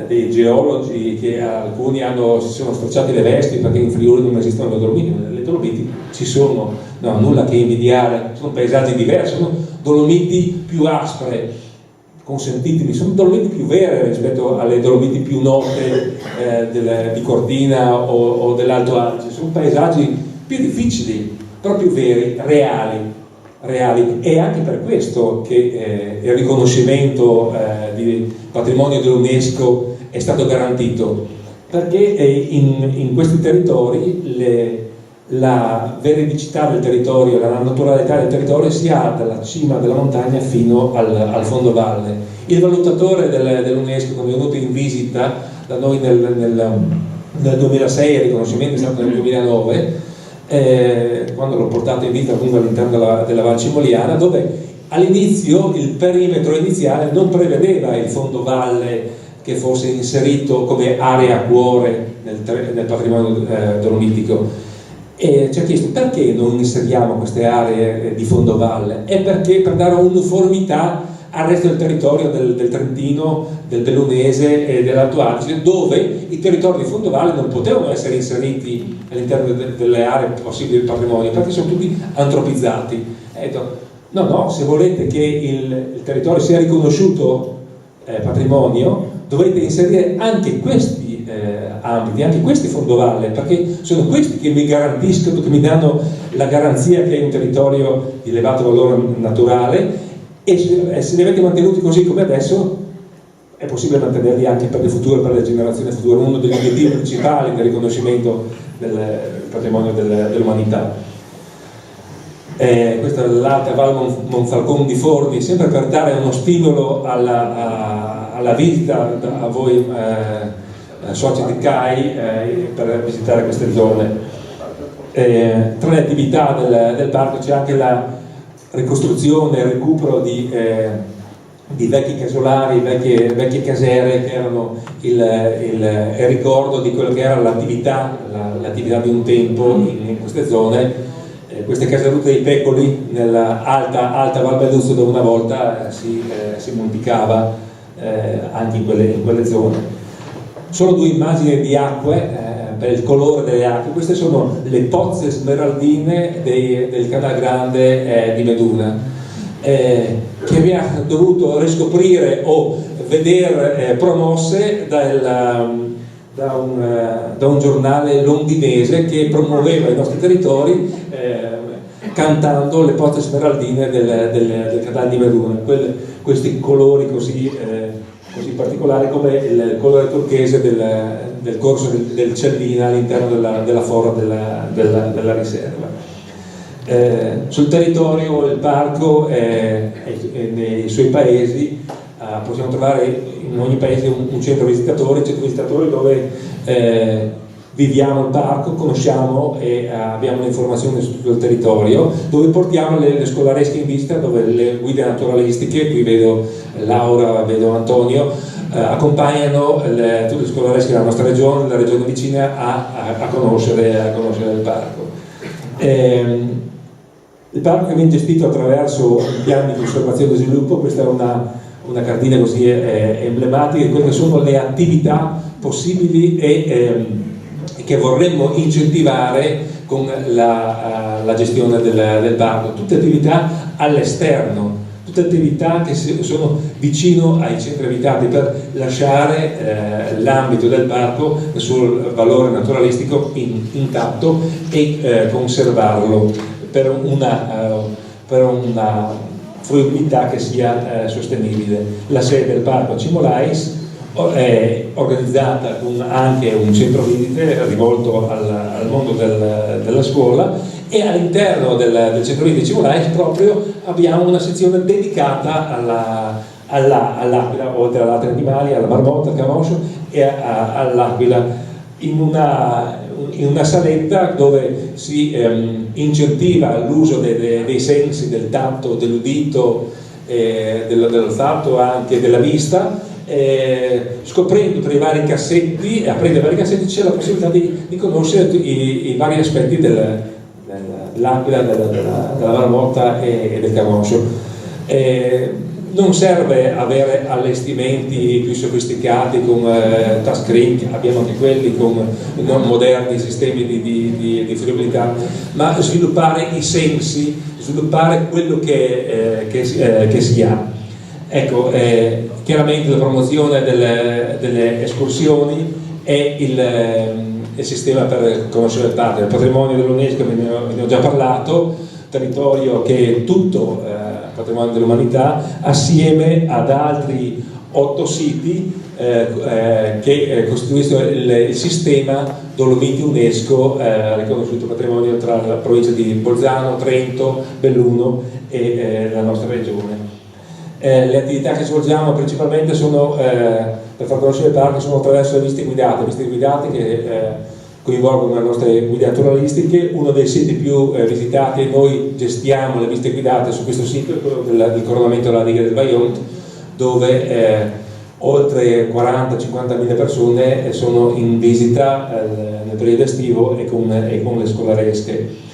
dei geologi che alcuni si sono stracciati le vesti perché in Friuli non esistono le Dolomiti. Le Dolomiti ci sono, no, nulla che invidiare, sono paesaggi diversi, sono Dolomiti più aspre, consentitemi, sono Dolomiti più vere rispetto alle Dolomiti più note di Cortina o dell'Alto Adige. Sono paesaggi più difficili, però più veri, reali. E anche per questo che il riconoscimento di patrimonio dell'UNESCO è stato garantito, perché in questi territori la veridicità del territorio, la naturalità del territorio si ha dalla cima della montagna fino al fondovalle. Il valutatore dell'UNESCO, quando è venuto in visita da noi nel 2006, il riconoscimento è stato nel 2009, quando l'ho portato in visita comunque all'interno della Val Cimoliana, dove all'inizio il perimetro iniziale non prevedeva il fondovalle che fosse inserito come area cuore nel patrimonio dolomitico. E ci ha chiesto perché non inseriamo queste aree di fondovalle, e perché per dare uniformità al resto del territorio del Trentino, del Bellunese e dell'Alto Adige, dove i territori di fondovalle non potevano essere inseriti all'interno delle aree possibili del patrimonio, perché sono tutti antropizzati. E ho detto, no, se volete che il territorio sia riconosciuto patrimonio, dovete inserire anche questi ambiti, anche questi fondovalle, perché sono questi che mi garantiscono, che mi danno la garanzia che è un territorio di elevato valore naturale, e se li avete mantenuti così come adesso è possibile mantenerli anche per le future, per le generazioni future, uno degli obiettivi principali del riconoscimento del patrimonio dell'umanità. Questa è l'Alta Val Monfalcone di Forni, sempre per dare uno stimolo alla visita a voi soci di CAI per visitare queste zone. Tra le attività del parco c'è anche la ricostruzione e il recupero di vecchi casolari, vecchie casere che erano il ricordo di quello che era l'attività di un tempo in queste zone. Queste caserute dei Pecoli nella alta Val Belluzzo, dove una volta si monticava anche in quelle zone. Solo due immagini di acque per il colore delle acque. Queste sono le pozze smeraldine del Canal Grande di Meduna, che abbiamo dovuto riscoprire o vedere promosse da un giornale londinese che promuoveva i nostri territori cantando le pozze smeraldine del Canale di Meduna, questi colori così particolari come il colore turchese del corso del Cellina all'interno della fora della riserva. Sul territorio del parco e nei suoi paesi possiamo trovare in ogni paese un centro visitatori dove viviamo il parco, conosciamo e abbiamo le informazioni su tutto il territorio, dove portiamo le scolaresche in visita, dove le guide naturalistiche, qui vedo Laura, vedo Antonio, accompagnano tutte le scolaresche della nostra regione, della regione vicina a conoscere il parco. Il parco viene gestito attraverso piani di conservazione e sviluppo. Questa è una cartina così emblematica di quelle che sono le attività possibili e che vorremmo incentivare con la gestione del parco, tutte attività all'esterno, tutte attività che sono vicino ai centri abitati, per lasciare l'ambito del parco sul valore naturalistico intatto e conservarlo per una fruibilità che sia sostenibile. La sede del parco a Cimolais è organizzata con anche un centro visite rivolto al mondo della scuola, e all'interno del centro visite di Cimolais proprio abbiama una sezione dedicata all'aquila, oltre ad altri animali, alla marmotta, al camoscio e all'aquila, in una saletta dove si incentiva l'uso dei sensi, del tatto, dell'udito, dell'olfatto, anche della vista. Scoprendo tra i vari cassetti, aprendo i vari cassetti, c'è la possibilità di conoscere i vari aspetti dell'aquila, della marmotta e del camoscio. non serve avere allestimenti più sofisticati con touchscreen, abbiamo anche quelli con moderni sistemi di fruibilità, ma sviluppare i sensi, sviluppare quello che si ha. Ecco, chiaramente la promozione delle escursioni è il sistema per conoscere il parco. Il patrimonio dell'UNESCO, ve ne ho già parlato, territorio che è tutto patrimonio dell'umanità, assieme ad altri 8 siti che costituiscono il sistema Dolomiti UNESCO, riconosciuto patrimonio tra la provincia di Bolzano, Trento, Belluno e la nostra regione. Le attività che svolgiamo principalmente sono, per far conoscere il parco, sono attraverso le visite guidate che coinvolgono le nostre guide naturalistiche. Uno dei siti più visitati, noi gestiamo le visite guidate su questo sito, è quello del coronamento della diga del Vajont, dove oltre 40-50.000 persone sono in visita nel periodo estivo e con le scolaresche.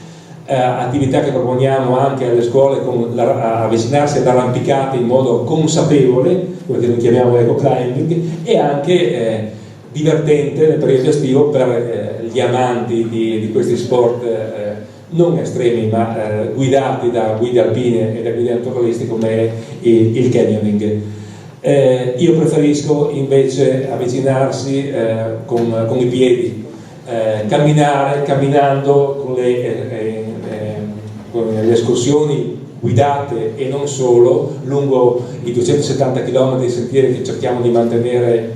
Attività che proponiamo anche alle scuole con avvicinarsi ad arrampicate in modo consapevole, quello che noi chiamiamo eco climbing, e anche divertente nel periodo estivo per gli amanti di questi sport non estremi ma guidati da guide alpine e da guide naturalistiche come il canyoning. Io preferisco invece avvicinarsi con i piedi, camminando con le escursioni guidate e non solo lungo i 270 km di sentieri che cerchiamo di mantenere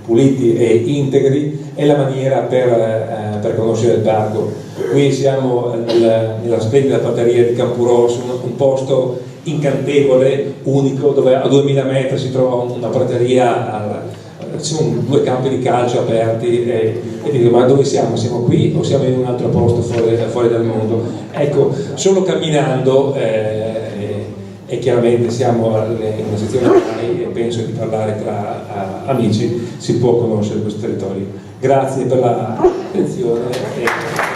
puliti e integri. È la maniera per conoscere il parco. Qui siamo nella splendida prateria di Campurosso, un posto incantevole, unico, dove a 2000 metri si trova una prateria, ci sono 2 campi di calcio aperti e dico: ma dove siamo? Siamo qui o siamo in un altro posto fuori dal mondo? Ecco, solo camminando e chiaramente siamo in una sezione e penso di parlare tra amici, si può conoscere questo territorio. Grazie per l'attenzione.